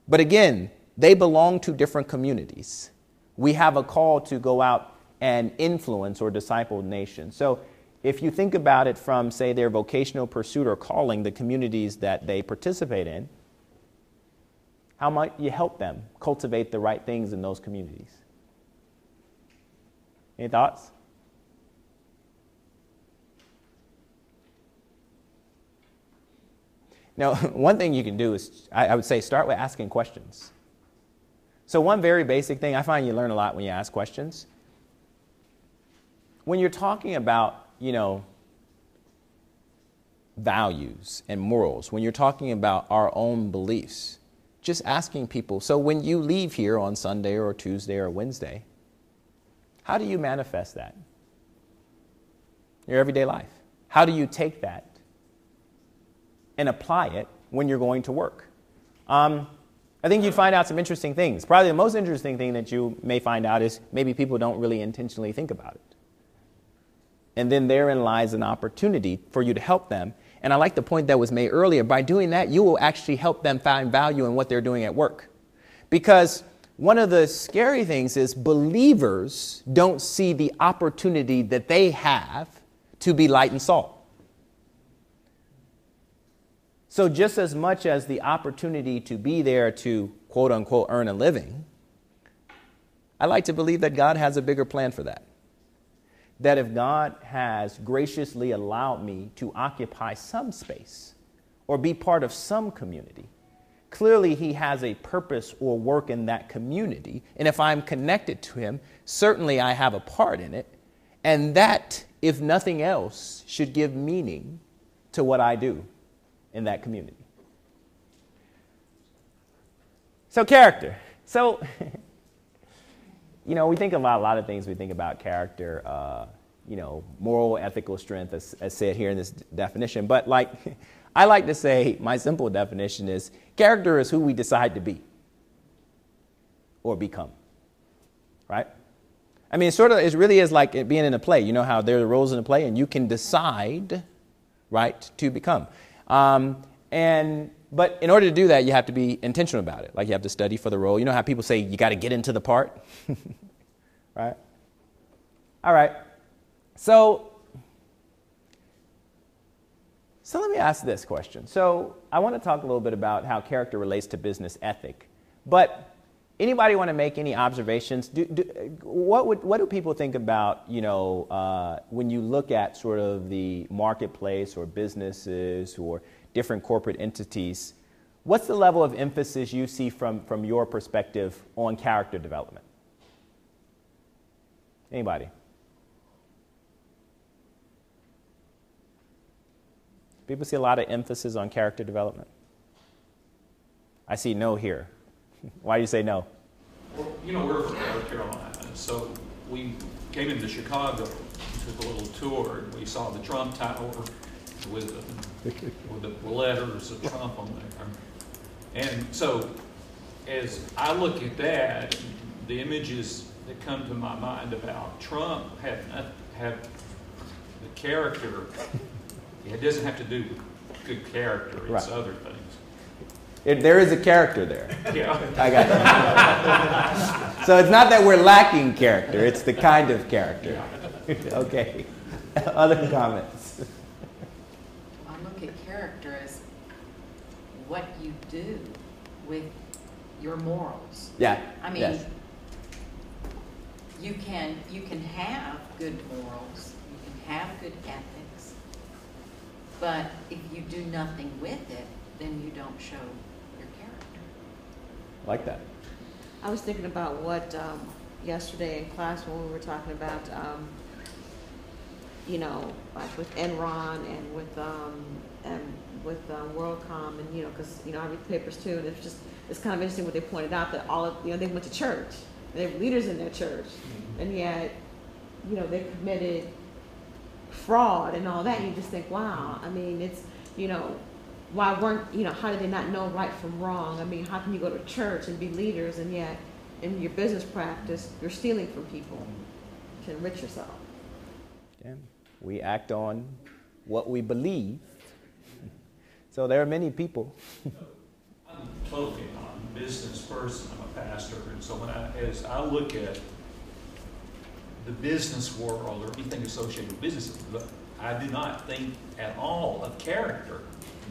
But again, they belong to different communities. We have a call to go out and influence or disciple nations. So if you think about it from, say, their vocational pursuit or calling, the communities that they participate in, how might you help them cultivate the right things in those communities? Any thoughts? Now, one thing you can do is, I would say, start with asking questions. So one very basic thing, I find you learn a lot when you ask questions. When you're talking about, values and morals, when you're talking about our own beliefs, just asking people, so when you leave here on Sunday or Tuesday or Wednesday, how do you manifest that in your everyday life? How do you take that and apply it when you're going to work? I think you'd find out some interesting things. Probably the most interesting thing that you may find out is maybe people don't really intentionally think about it. And then therein lies an opportunity for you to help them. And I like the point that was made earlier. By doing that, you will actually help them find value in what they're doing at work. Because one of the scary things is believers don't see the opportunity that they have to be light and salt. So just as much as the opportunity to be there to, quote unquote, earn a living, I like to believe that God has a bigger plan for that. That if God has graciously allowed me to occupy some space or be part of some community, clearly he has a purpose or work in that community. And if I'm connected to him, certainly I have a part in it. And that, if nothing else, should give meaning to what I do in that community. So character. So, we think about a lot of things. We think about character, moral, ethical strength, as said here in this definition. But I like to say my simple definition is character is who we decide to be or become, right? I mean, it really is like it being in a play. You know how there are roles in a play, and you can decide, right, to become. But in order to do that, you have to be intentional about it. Like you have to study for the role. You know how people say you got to get into the part, right? All right. So let me ask this question. So I want to talk a little bit about how character relates to business ethic. But anybody want to make any observations? What do people think about, when you look at sort of the marketplace or businesses or different corporate entities? What's the level of emphasis you see from your perspective on character development? Anybody? People see a lot of emphasis on character development. I see no here. Why do you say no? Well, we're from North Carolina, so we came into Chicago, took a little tour, and we saw the Trump Tower with the letters of Trump on there. And so, as I look at that, the images that come to my mind about Trump have the character. It doesn't have to do with good character, it's other things. There is a character there. Yeah. I got you. So it's not that we're lacking character, it's the kind of character. Okay. Other comments? I look at character as what you do with your morals. Yeah. I mean, yes. you can have good morals, you can have good ethics, but if you do nothing with it, then you don't show your character. Like that. I was thinking about what yesterday in class when we were talking about, like with Enron and with WorldCom, and because I read papers too, and it's kind of interesting what they pointed out that all of they went to church, and they have leaders in their church, and yet they committed fraud and all that. You just think, wow. I mean, it's why weren't how did they not know right from wrong? I mean, how can you go to church and be leaders and yet in your business practice you're stealing from people to enrich yourself? Yeah. We act on what we believe. So there are many people. I'm totally not a business person. I'm a pastor, and so as I look at the business world or anything associated with business, I do not think at all of character.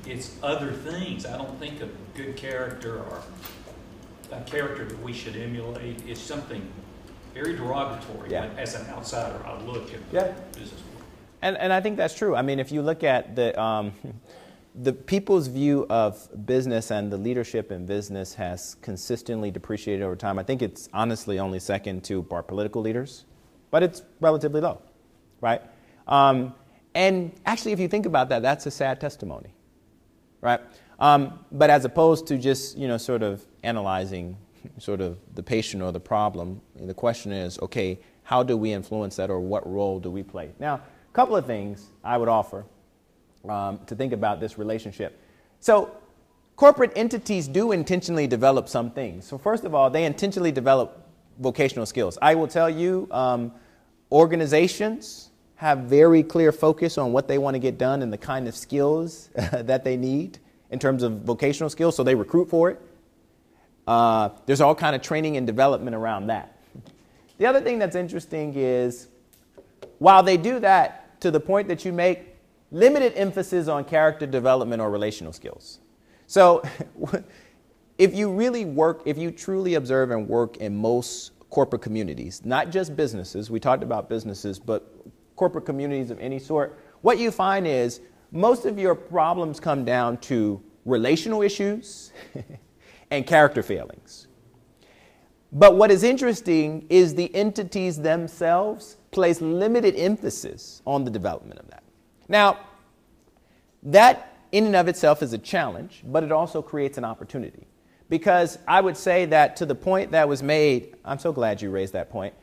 It's other things. I don't think of good character or a character that we should emulate. It's something very derogatory. Yeah. As an outsider, I look at the business world. And I think that's true. I mean, if you look at the people's view of business and the leadership in business has consistently depreciated over time. I think it's honestly only second to our political leaders, but it's relatively low, right? And actually, if you think about that, that's a sad testimony, right? But as opposed to just, sort of analyzing sort of the patient or the problem, the question is, okay, how do we influence that, or what role do we play? Now, a couple of things I would offer to think about this relationship. So corporate entities do intentionally develop some things. So first of all, they intentionally develop vocational skills. I will tell you, organizations have very clear focus on what they want to get done and the kind of skills that they need in terms of vocational skills, so they recruit for it. There's all kind of training and development around that. The other thing that's interesting is, while they do that, to the point that you make, limited emphasis on character development or relational skills. So if you truly observe and work in most corporate communities, not just businesses, we talked about businesses, but corporate communities of any sort, what you find is most of your problems come down to relational issues and character failings. But what is interesting is the entities themselves place limited emphasis on the development of that. Now, that in and of itself is a challenge, but it also creates an opportunity. Because I would say that to the point that was made, I'm so glad you raised that point.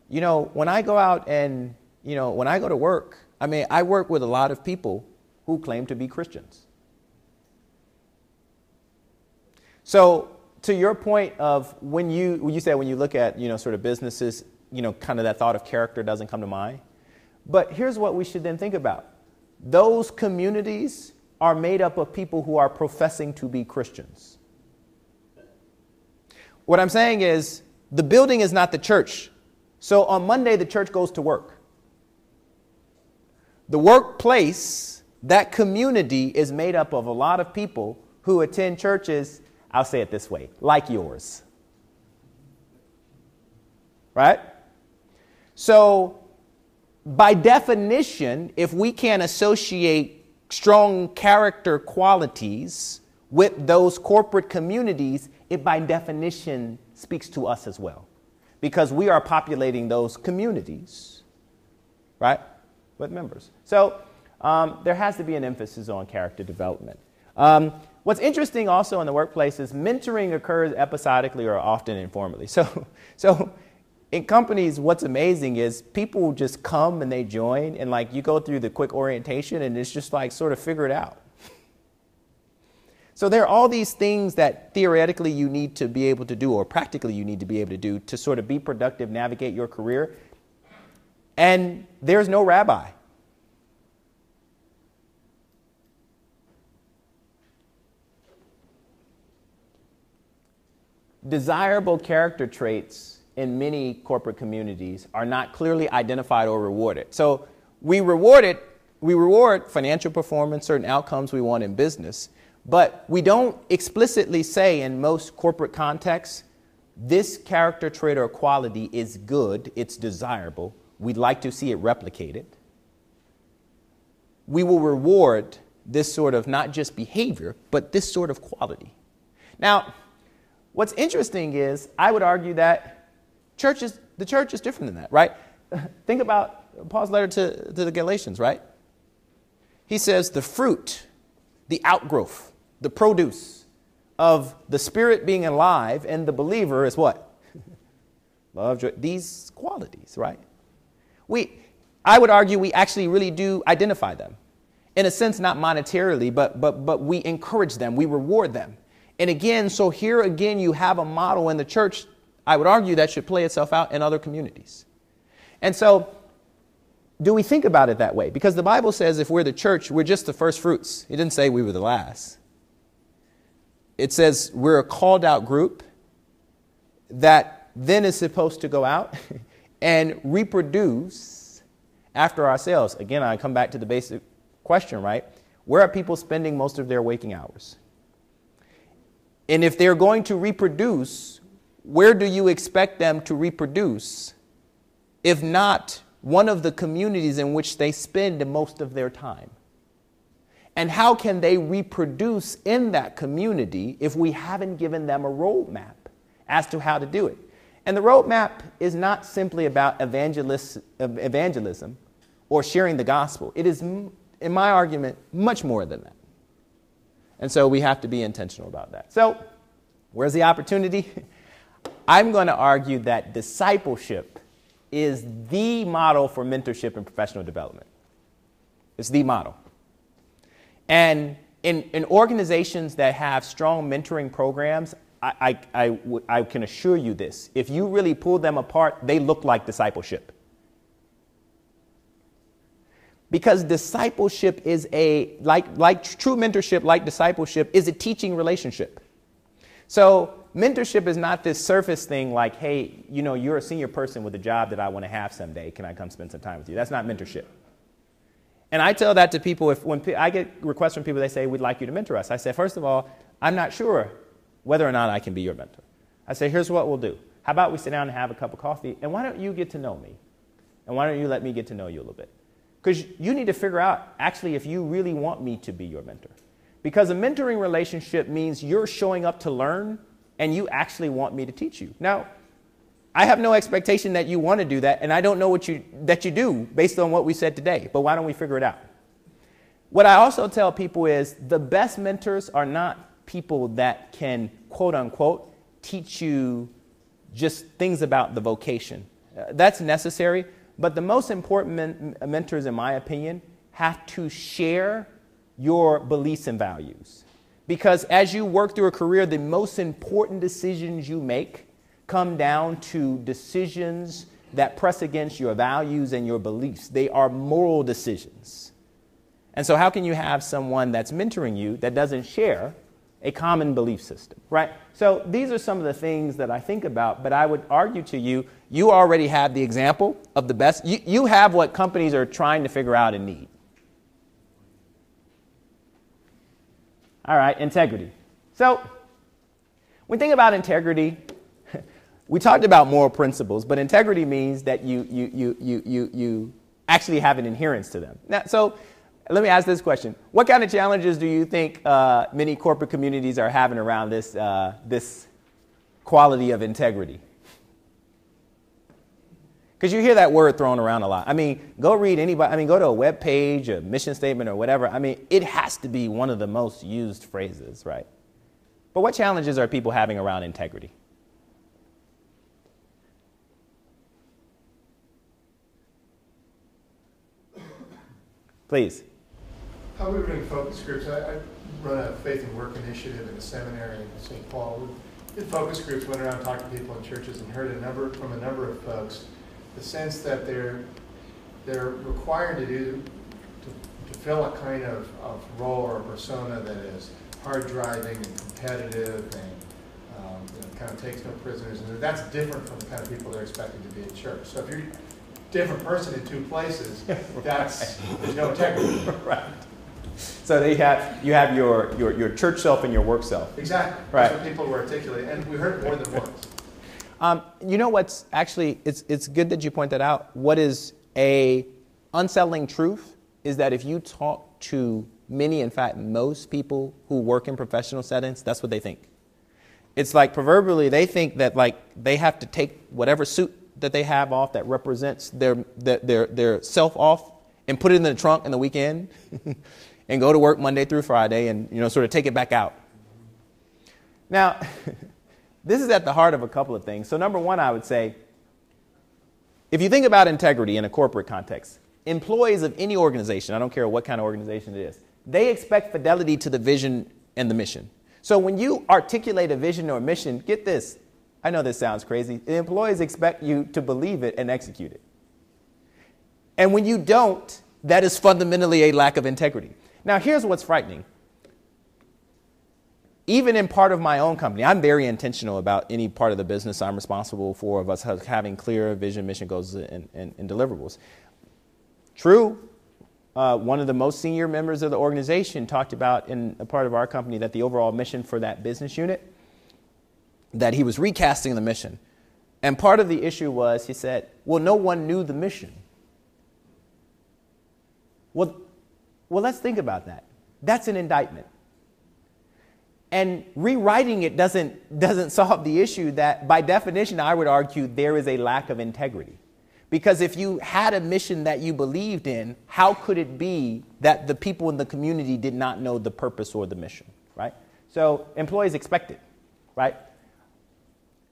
When I go out and, when I go to work, I work with a lot of people who claim to be Christians. So to your point of when you said when you look at, sort of businesses, kind of that thought of character doesn't come to mind. But here's what we should then think about. Those communities are made up of people who are professing to be Christians. What I'm saying is the building is not the church. So on Monday, the church goes to work. The workplace, that community is made up of a lot of people who attend churches, I'll say it this way, like yours. Right? So by definition, if we can't associate strong character qualities with those corporate communities, it by definition speaks to us as well, because we are populating those communities, right, with members. So there has to be an emphasis on character development. What's interesting also in the workplace is mentoring occurs episodically or often informally. So in companies, what's amazing is people just come and they join, and like you go through the quick orientation and it's just like sort of figure it out. So there are all these things that theoretically you need to be able to do, or practically you need to be able to do, to sort of be productive, navigate your career. And there's no rabbi. Desirable character traits in many corporate communities are not clearly identified or rewarded. So we reward financial performance, certain outcomes we want in business, but we don't explicitly say in most corporate contexts, this character trait or quality is good, it's desirable, we'd like to see it replicated. We will reward this sort of not just behavior, but this sort of quality. Now, what's interesting is I would argue that the church is different than that, right? Think about Paul's letter to the Galatians, right? He says the fruit, the outgrowth, the produce of the Spirit being alive in the believer is what? Love, joy, these qualities, right? I would argue we actually really do identify them. In a sense, not monetarily, but we encourage them, we reward them. And again, so here again, you have a model in the church, I would argue, that should play itself out in other communities. And so do we think about it that way? Because the Bible says if we're the church, we're just the first fruits. It didn't say we were the last. It says we're a called out group that then is supposed to go out and reproduce after ourselves. Again, I come back to the basic question, right? Where are people spending most of their waking hours? And if they're going to reproduce, where do you expect them to reproduce, if not one of the communities in which they spend most of their time? And how can they reproduce in that community if we haven't given them a roadmap as to how to do it? And the roadmap is not simply about evangelism or sharing the gospel. It is, in my argument, much more than that. And so we have to be intentional about that. So where's the opportunity? I'm going to argue that discipleship is the model for mentorship and professional development. It's the model. And in organizations that have strong mentoring programs, I can assure you this. If you really pull them apart, they look like discipleship. Because discipleship is like true mentorship, like discipleship, is a teaching relationship. So mentorship is not this surface thing like, hey, you're a senior person with a job that I want to have someday. Can I come spend some time with you? That's not mentorship. And I tell that to people when I get requests from people, they say, we'd like you to mentor us. I say, first of all, I'm not sure whether or not I can be your mentor. I say, here's what we'll do. How about we sit down and have a cup of coffee, and why don't you get to know me? And why don't you let me get to know you a little bit? Because you need to figure out, actually, if you really want me to be your mentor. Because a mentoring relationship means you're showing up to learn, and you actually want me to teach you. Now, I have no expectation that you want to do that, and I don't know that you do based on what we said today, but why don't we figure it out? What I also tell people is the best mentors are not people that can, quote unquote, teach you just things about the vocation. That's necessary, but the most important mentors, in my opinion, have to share your beliefs and values. Because as you work through a career, the most important decisions you make come down to decisions that press against your values and your beliefs. They are moral decisions. And so how can you have someone that's mentoring you that doesn't share a common belief system, right? So these are some of the things that I think about, but I would argue to you, you already have the example of the best. You have what companies are trying to figure out and need. All right, integrity. So when we think about integrity, we talked about moral principles, but integrity means that you actually have an adherence to them. Now, so let me ask this question. What kind of challenges do you think many corporate communities are having around this quality of integrity? Because you hear that word thrown around a lot. I mean, go read anybody. I mean, go to a web page, a mission statement or whatever. I mean, it has to be one of the most used phrases, right? But what challenges are people having around integrity? Please. How are we doing focus groups? I run a faith and work initiative in a seminary in St. Paul. We did focus groups, went around talking to people in churches and heard from a number of folks the sense that they're required to fill a kind of role or persona that is hard driving and competitive and kind of takes no prisoners, and that's different from the kind of people they're expected to be at church. So if you're a different person in two places, there's no integrity. Right. So you have your church self and your work self. Exactly. Right. That's what people were articulating, and we heard it more than once. You know what's actually, it's good that you point that out. What is a unsettling truth is that if you talk to many, in fact, most people who work in professional settings, that's what they think. It's like proverbially they think that like they have to take whatever suit that they have off that represents their self off and put it in the trunk in the weekend and go to work Monday through Friday and, sort of take it back out. Now, this is at the heart of a couple of things. So number one, I would say, if you think about integrity in a corporate context, employees of any organization, I don't care what kind of organization it is, they expect fidelity to the vision and the mission. So when you articulate a vision or a mission, get this, I know this sounds crazy, the employees expect you to believe it and execute it. And when you don't, that is fundamentally a lack of integrity. Now, here's what's frightening. Even in part of my own company, I'm very intentional about any part of the business I'm responsible for, of us having clear vision, mission goals, and deliverables. True, one of the most senior members of the organization talked about in a part of our company that the overall mission for that business unit, that he was recasting the mission. And part of the issue was, he said, well, no one knew the mission. Well, let's think about that. That's an indictment. And rewriting it doesn't solve the issue that, by definition, I would argue there is a lack of integrity. Because if you had a mission that you believed in, how could it be that the people in the community did not know the purpose or the mission, right? So employees expect it, right?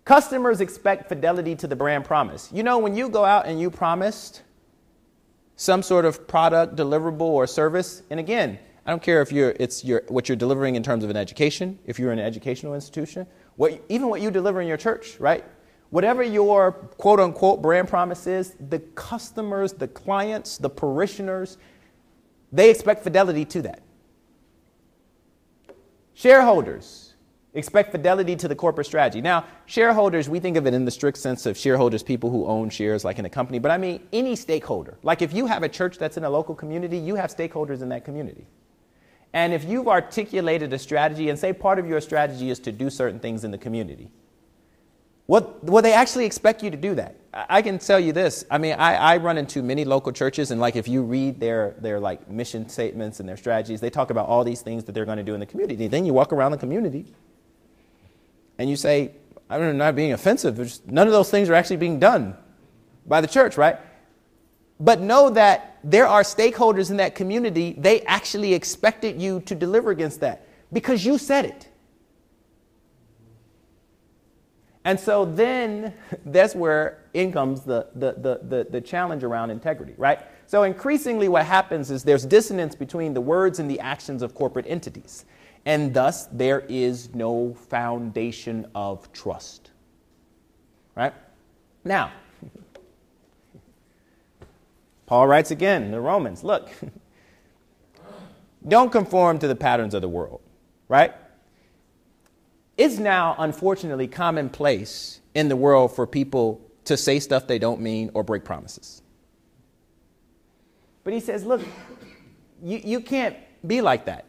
Customers expect fidelity to the brand promise. When you go out and you promised some sort of product, deliverable, or service, and again, I don't care if what you're delivering in terms of an education, if you're in an educational institution, even what you deliver in your church, right? Whatever your quote-unquote brand promise is, the customers, the clients, the parishioners, they expect fidelity to that. Shareholders expect fidelity to the corporate strategy. Now, shareholders, we think of it in the strict sense of shareholders, people who own shares like in a company, but I mean any stakeholder. Like if you have a church that's in a local community, you have stakeholders in that community. And if you've articulated a strategy and say part of your strategy is to do certain things in the community, well, they actually expect you to do that. I can tell you this. I mean, I run into many local churches, and like if you read their like mission statements and their strategies, they talk about all these things that they're going to do in the community. Then you walk around the community and you say, I'm not being offensive, none of those things are actually being done by the church, right? But know that there are stakeholders in that community, they actually expected you to deliver against that because you said it. And so then that's where in comes the challenge around integrity, right? So increasingly what happens is there's dissonance between the words and the actions of corporate entities. And thus, there is no foundation of trust. Right? Now, Paul writes again in the Romans, look, don't conform to the patterns of the world, right? It's now, unfortunately, commonplace in the world for people to say stuff they don't mean or break promises. But he says, look, you can't be like that.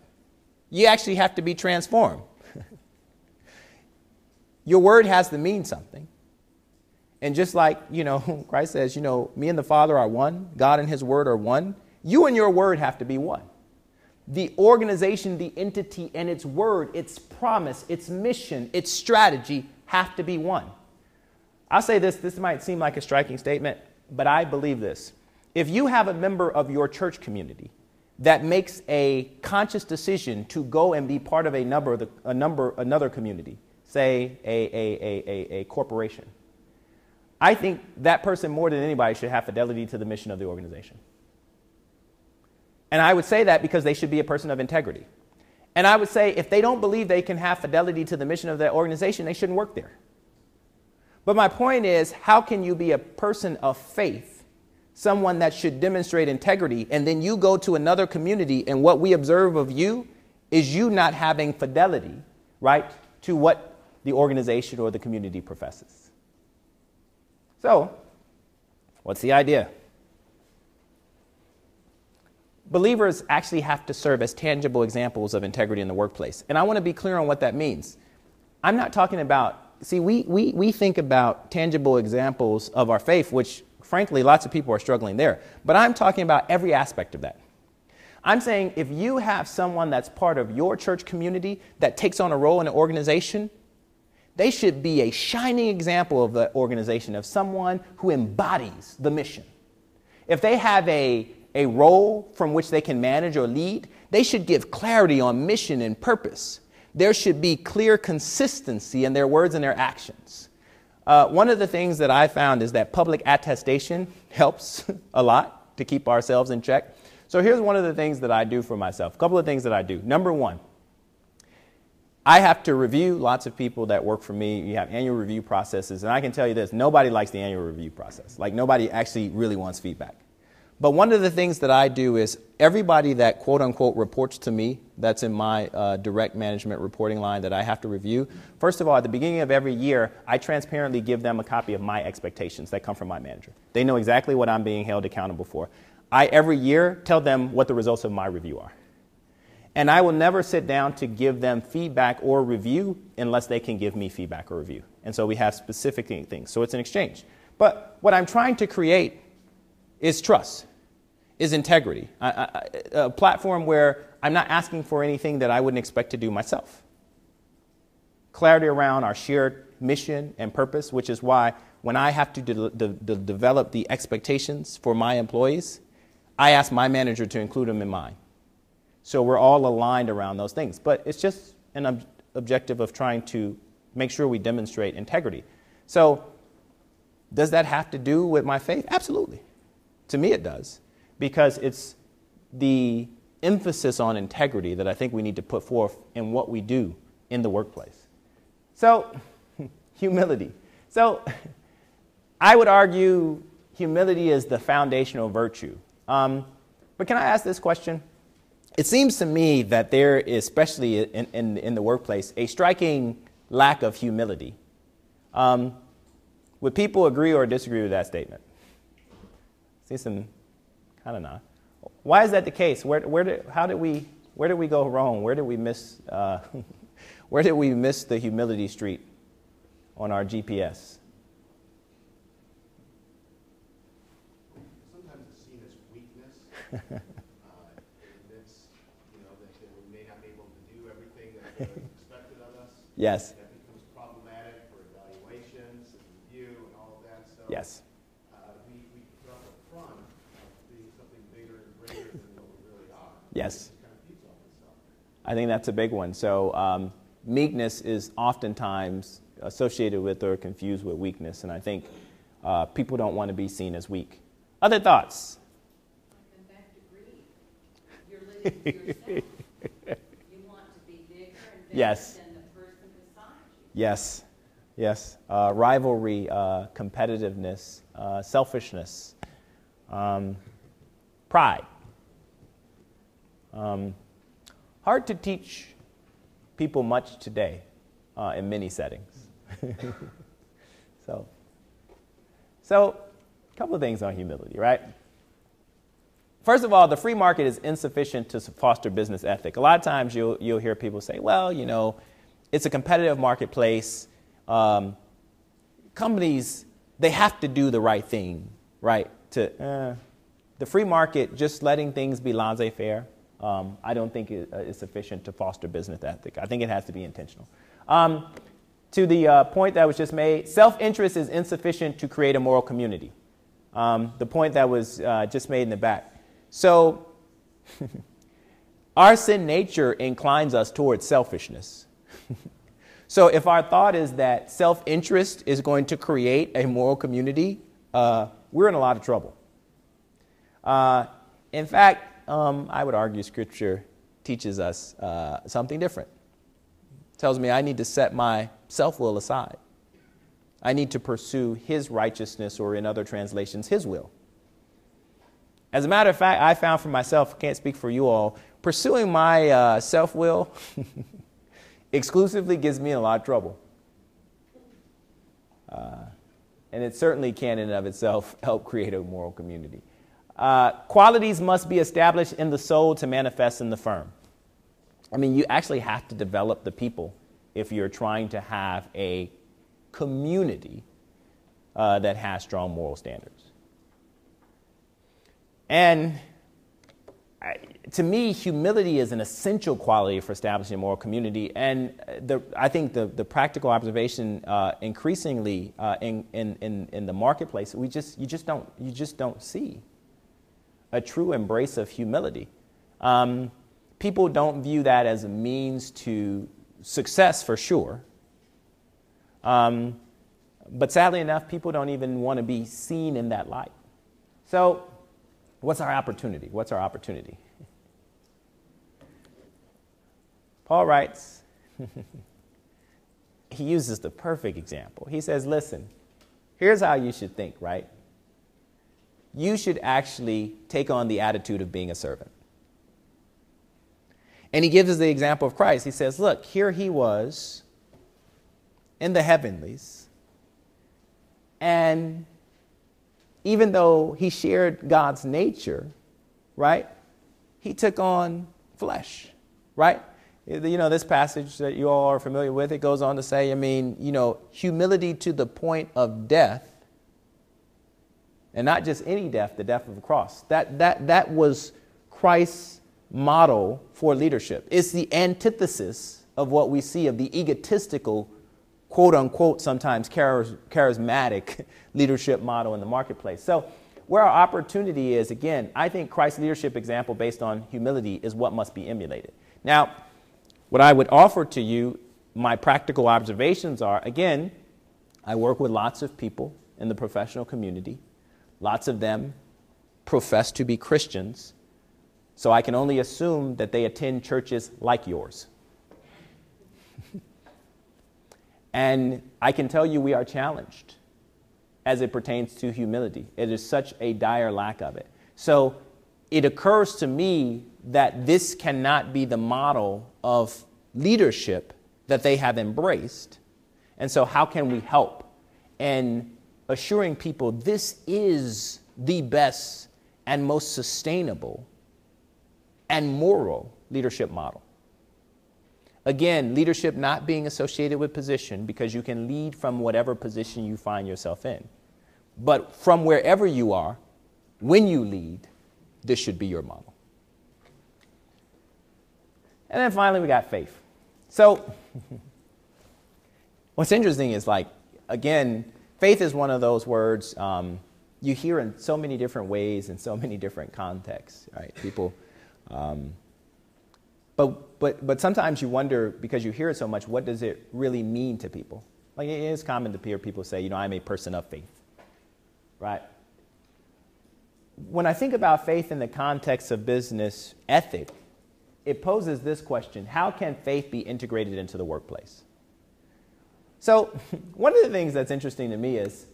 You actually have to be transformed. Your word has to mean something. And just like, Christ says, me and the Father are one. God and his word are one. You and your word have to be one. The organization, the entity, and its word, its promise, its mission, its strategy have to be one. I'll say this might seem like a striking statement, but I believe this. If you have a member of your church community that makes a conscious decision to go and be part of another community, say a corporation, I think that person more than anybody should have fidelity to the mission of the organization. And I would say that because they should be a person of integrity. And I would say if they don't believe they can have fidelity to the mission of that organization, they shouldn't work there. But my point is, how can you be a person of faith, someone that should demonstrate integrity, and then you go to another community and what we observe of you is you not having fidelity, right, to what the organization or the community professes? So, what's the idea? Believers actually have to serve as tangible examples of integrity in the workplace. And I want to be clear on what that means. I'm not talking about, we think about tangible examples of our faith, which frankly, lots of people are struggling there. But I'm talking about every aspect of that. I'm saying if you have someone that's part of your church community that takes on a role in an organization, they should be a shining example of the organization, of someone who embodies the mission. If they have a role from which they can manage or lead, they should give clarity on mission and purpose. There should be clear consistency in their words and their actions. One of the things that I found is that public attestation helps a lot to keep ourselves in check. So here's one of the things that I do for myself. A couple of things that I do. Number one, I have to review lots of people that work for me. You have annual review processes. And I can tell you this, nobody likes the annual review process. Like nobody actually really wants feedback. But one of the things that I do is everybody that quote unquote reports to me, that's in my direct management reporting line that I have to review. First of all, at the beginning of every year, I transparently give them a copy of my expectations that come from my manager. They know exactly what I'm being held accountable for. I every year tell them what the results of my review are. And I will never sit down to give them feedback or review unless they can give me feedback or review. And so we have specific things. So it's an exchange. But what I'm trying to create is trust, is integrity, a platform where I'm not asking for anything that I wouldn't expect to do myself. Clarity around our shared mission and purpose, which is why when I have to develop the expectations for my employees, I ask my manager to include them in mine. So we're all aligned around those things. But it's just an objective of trying to make sure we demonstrate integrity. So does that have to do with my faith? Absolutely. To me, it does. Because it's the emphasis on integrity that I think we need to put forth in what we do in the workplace. So, humility. So, I would argue humility is the foundational virtue. But can I ask this question? It seems to me that there is, especially in the workplace, a striking lack of humility. Would people agree or disagree with that statement? See some, I don't know. Why is that the case? Where did we go wrong? Where did we miss the humility street on our GPS? Sometimes it's seen as weakness. It's, that we may not be able to do everything that is expected of us. Yes. That becomes problematic for evaluations and review and all of that. So Yes. we put up a front of being something bigger and greater than what we really are. Yes. It kind of feeds off itself. I think that's a big one. So meekness is oftentimes associated with or confused with weakness, and I think people don't want to be seen as weak. Other thoughts? And back to greed. You're living for yourself. You want to be big Yes. than the person beside you. Yes. Yes. Rivalry, competitiveness, selfishness, pride. Hard to teach people much today in many settings. So a couple of things on humility, right? First of all, the free market is insufficient to foster business ethic. A lot of times you'll hear people say, well, you know, it's a competitive marketplace. Companies, they have to do the right thing, right? The free market, just letting things be laissez-faire, I don't think is sufficient to foster business ethic. I think it has to be intentional. To the point that was just made, self-interest is insufficient to create a moral community. The point that was just made in the back. So our sin nature inclines us towards selfishness. So if our thought is that self-interest is going to create a moral community, we're in a lot of trouble. In fact, I would argue Scripture teaches us something different. It tells me I need to set my self-will aside. I need to pursue His righteousness, or in other translations, His will. As a matter of fact, I found for myself, I can't speak for you all, pursuing my self-will exclusively gives me in a lot of trouble. And it certainly can in and of itself help create a moral community. Qualities must be established in the soul to manifest in the firm. I mean, you actually have to develop the people if you're trying to have a community that has strong moral standards. And to me, humility is an essential quality for establishing a moral community. And I think the practical observation increasingly in the marketplace, you just don't see a true embrace of humility. People don't view that as a means to success, for sure. But sadly enough, people don't even want to be seen in that light. So what's our opportunity? What's our opportunity? Paul writes, he uses the perfect example. He says, listen, here's how you should think, right? You should actually take on the attitude of being a servant. And he gives us the example of Christ. He says, look, here he was in the heavenlies. And even though he shared God's nature, right, he took on flesh, right? You know, this passage that you all are familiar with, it goes on to say, I mean, you know, humility to the point of death, and not just any death, the death of the cross. That was Christ's model for leadership. It's the antithesis of what we see of the egotistical, quote unquote, sometimes charismatic leadership model in the marketplace. So where our opportunity is, again, I think Christ's leadership example based on humility is what must be emulated. Now, what I would offer to you, my practical observations are, again, I work with lots of people in the professional community. Lots of them profess to be Christians, so I can only assume that they attend churches like yours. And I can tell you we are challenged as it pertains to humility. It is such a dire lack of it. So it occurs to me that this cannot be the model of leadership that they have embraced. And so how can we help? And assuring people this is the best and most sustainable and moral leadership model. Again, leadership not being associated with position, because you can lead from whatever position you find yourself in. But from wherever you are, when you lead, this should be your model. And then finally, we got faith. So what's interesting is, like, again, faith is one of those words you hear in so many different ways in so many different contexts, right? People, but sometimes you wonder, because you hear it so much, what does it really mean to people? Like, it is common to hear people say, you know, I'm a person of faith, right? When I think about faith in the context of business ethic, it poses this question: how can faith be integrated into the workplace? So one of the things that's interesting to me is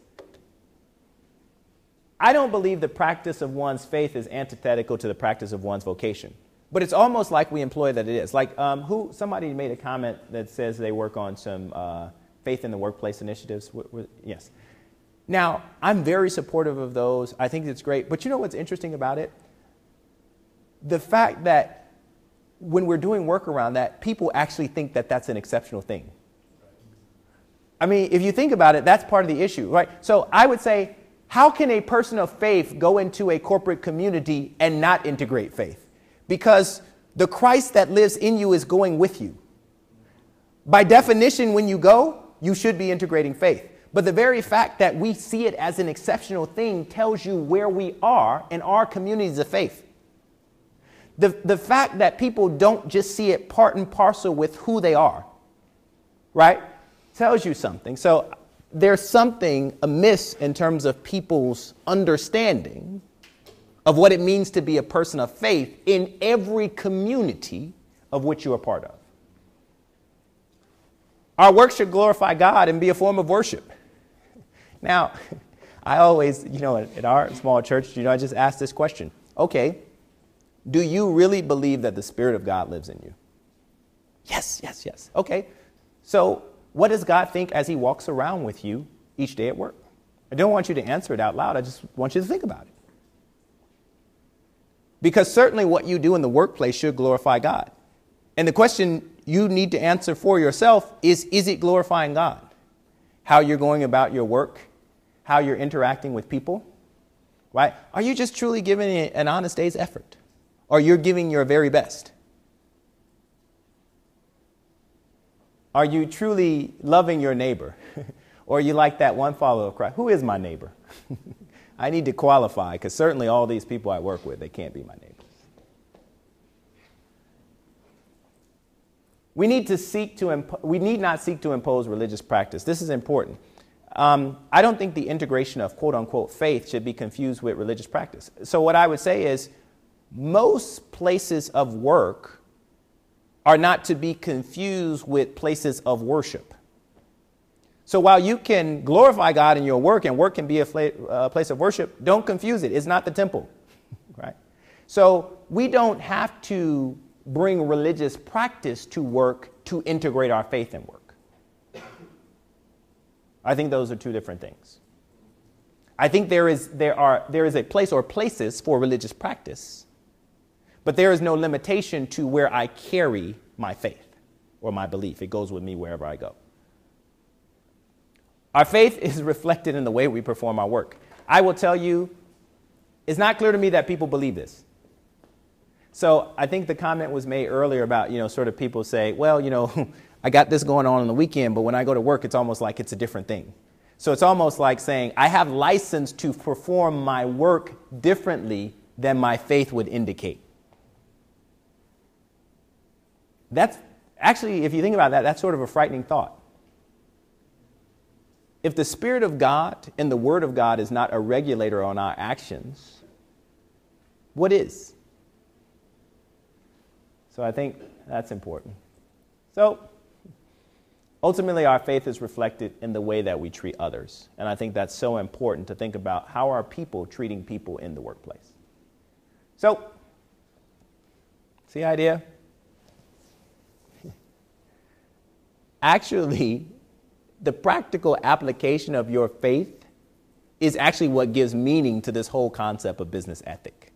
I don't believe the practice of one's faith is antithetical to the practice of one's vocation. But it's almost like we employ that it is. Like somebody made a comment that says they work on some faith in the workplace initiatives. Yes. Now, I'm very supportive of those. I think it's great. But you know what's interesting about it? The fact that when we're doing work around that, people actually think that that's an exceptional thing. I mean, if you think about it, that's part of the issue, right? So I would say, how can a person of faith go into a corporate community and not integrate faith? Because the Christ that lives in you is going with you. By definition, when you go, you should be integrating faith. But the very fact that we see it as an exceptional thing tells you where we are in our communities of faith. The fact that people don't just see it part and parcel with who they are, right, tells you something. So there's something amiss in terms of people's understanding of what it means to be a person of faith in every community of which you are part of. Our work should glorify God and be a form of worship. Now, I always, at our small church, I just ask this question. Okay, do you really believe that the Spirit of God lives in you? Yes, yes, yes. Okay, so what does God think as he walks around with you each day at work? I don't want you to answer it out loud. I just want you to think about it. Because certainly what you do in the workplace should glorify God. And the question you need to answer for yourself is it glorifying God? How you're going about your work, how you're interacting with people, right? Are you just truly giving it an honest day's effort? Or you're giving your very best? Are you truly loving your neighbor? Or are you like that one follower of Christ? Who is my neighbor? I need to qualify, because certainly all these people I work with, they can't be my neighbors. We need not seek to impose religious practice. This is important. I don't think the integration of quote unquote faith should be confused with religious practice. So what I would say is most places of work are not to be confused with places of worship. So while you can glorify God in your work and work can be a place of worship, don't confuse it. It's not the temple, right? So we don't have to bring religious practice to work to integrate our faith in work. I think those are two different things. I think there is a place or places for religious practice, but there is no limitation to where I carry my faith or my belief. It goes with me wherever I go. Our faith is reflected in the way we perform our work. I will tell you, it's not clear to me that people believe this. So I think the comment was made earlier about, sort of people say, well, I got this going on the weekend, but when I go to work, it's almost like it's a different thing. So it's almost like saying I have license to perform my work differently than my faith would indicate. That's actually, if you think about that, that's sort of a frightening thought. If the Spirit of God and the Word of God is not a regulator on our actions, what is? So I think that's important. So ultimately, our faith is reflected in the way that we treat others. And I think that's so important to think about how are people treating people in the workplace. So, see the idea? Actually, the practical application of your faith is actually what gives meaning to this whole concept of business ethic.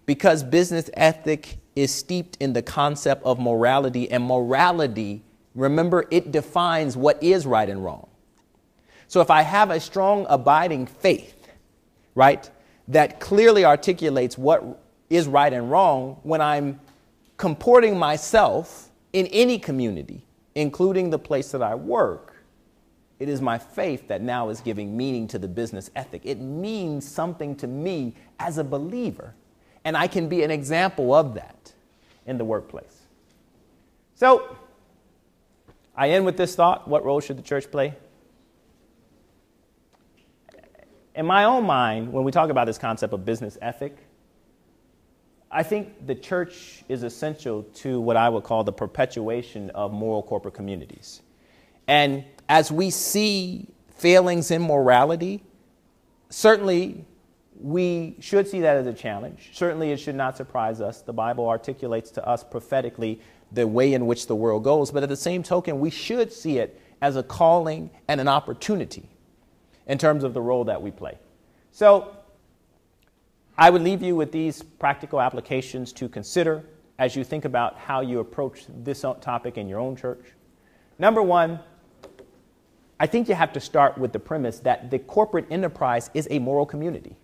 Because business ethic is steeped in the concept of morality, and morality, remember, it defines what is right and wrong. So if I have a strong, abiding faith, right, that clearly articulates what is right and wrong, when I'm comporting myself in any community, including the place that I work, it is my faith that now is giving meaning to the business ethic. It means something to me as a believer, and I can be an example of that in the workplace. So, I end with this thought: what role should the church play? In my own mind, when we talk about this concept of business ethic, I think the church is essential to what I would call the perpetuation of moral corporate communities. And as we see failings in morality, certainly we should see that as a challenge. Certainly it should not surprise us. The Bible articulates to us prophetically the way in which the world goes. But at the same token, we should see it as a calling and an opportunity in terms of the role that we play. So I would leave you with these practical applications to consider as you think about how you approach this topic in your own church. Number one, I think you have to start with the premise that the corporate enterprise is a moral community.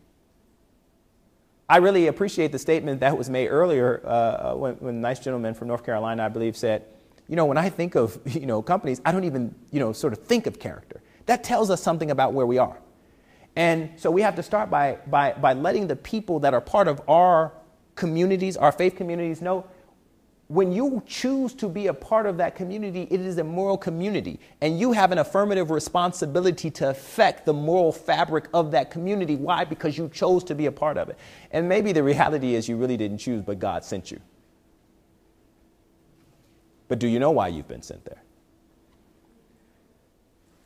I really appreciate the statement that was made earlier when a nice gentleman from North Carolina, I believe, said, when I think of, companies, I don't even, sort of think of character. That tells us something about where we are. And so we have to start by letting the people that are part of our communities, our faith communities, know when you choose to be a part of that community, it is a moral community. And you have an affirmative responsibility to affect the moral fabric of that community. Why? Because you chose to be a part of it. And maybe the reality is you really didn't choose, but God sent you. But do you know why you've been sent there?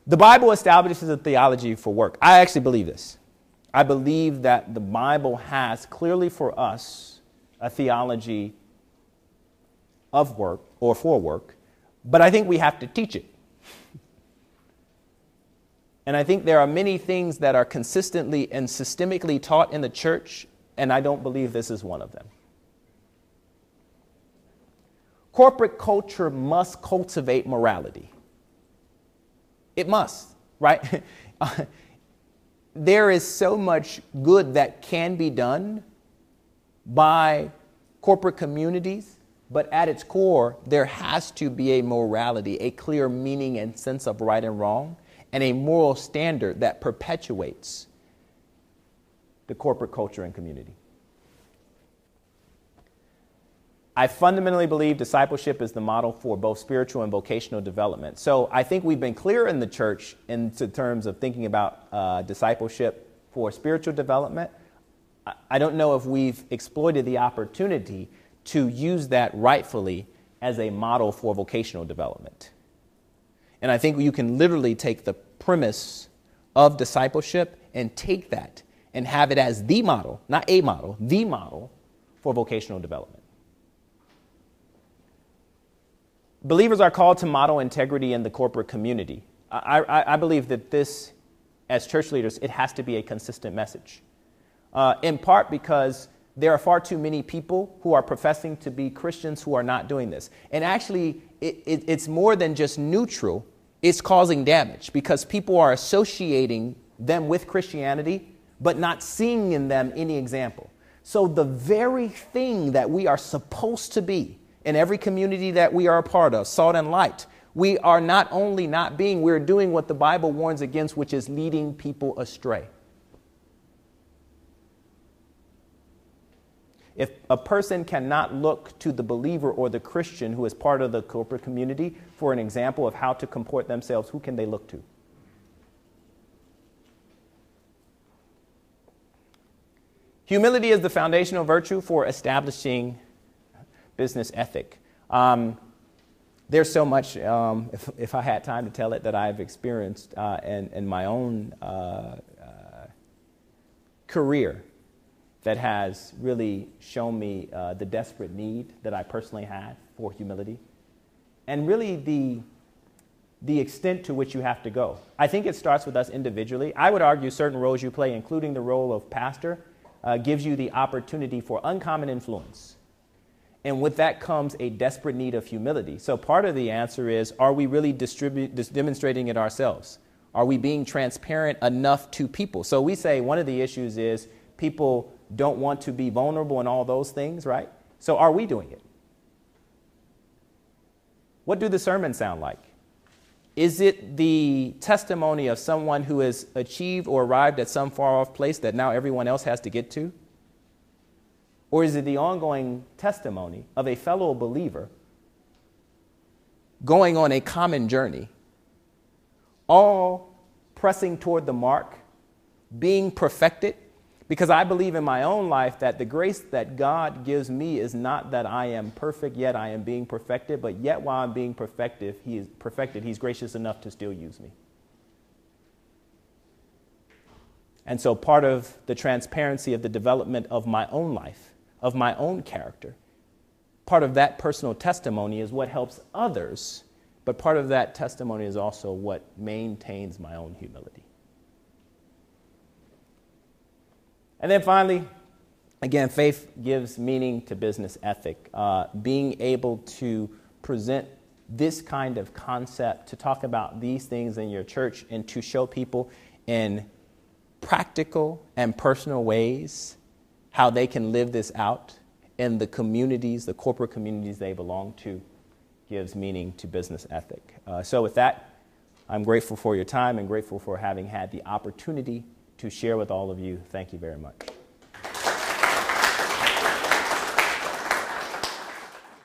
The Bible establishes a theology for work. I actually believe this. I believe that the Bible has clearly for us a theology of work or for work, but I think we have to teach it. And I think there are many things that are consistently and systemically taught in the church, and I don't believe this is one of them. Corporate culture must cultivate morality. It must, right? There is so much good that can be done by corporate communities, but at its core, there has to be a morality, a clear meaning and sense of right and wrong, and a moral standard that perpetuates the corporate culture and community. I fundamentally believe discipleship is the model for both spiritual and vocational development. So I think we've been clear in the church in terms of thinking about discipleship for spiritual development. I don't know if we've exploited the opportunity to use that rightfully as a model for vocational development. And I think you can literally take the premise of discipleship and take that and have it as the model, not a model, the model for vocational development. Believers are called to model integrity in the corporate community. I believe that this, as church leaders, it has to be a consistent message. In part because there are far too many people who are professing to be Christians who are not doing this. And actually, it's more than just neutral. It's causing damage because people are associating them with Christianity, but not seeing in them any example. So the very thing that we are supposed to be in every community that we are a part of, salt and light, we are not only not being, we're doing what the Bible warns against, which is leading people astray. If a person cannot look to the believer or the Christian who is part of the corporate community for an example of how to comport themselves, who can they look to? Humility is the foundational virtue for establishing business ethic. There's so much, if I had time to tell it, that I've experienced in my own career that has really shown me the desperate need that I personally had for humility, and really the extent to which you have to go. I think it starts with us individually. I would argue certain roles you play, including the role of pastor, gives you the opportunity for uncommon influence. And with that comes a desperate need of humility. So part of the answer is, are we really demonstrating it ourselves? Are we being transparent enough to people? So we say one of the issues is people don't want to be vulnerable and all those things, right? So are we doing it? What do the sermons sound like? Is it the testimony of someone who has achieved or arrived at some far off place that now everyone else has to get to? Or is it the ongoing testimony of a fellow believer going on a common journey, all pressing toward the mark, being perfected, Because I believe in my own life that the grace that God gives me is not that I am perfect, yet I am being perfected, but yet while I'm being perfected, He's gracious enough to still use me. And so part of the transparency of the development of my own life, of my own character, part of that personal testimony is what helps others, but part of that testimony is also what maintains my own humility. And then finally, again, faith gives meaning to business ethic. Being able to present this kind of concept, to talk about these things in your church and to show people in practical and personal ways how they can live this out in the communities, the corporate communities they belong to, gives meaning to business ethic. So with that, I'm grateful for your time and grateful for having had the opportunity to share with all of you. Thank you very much.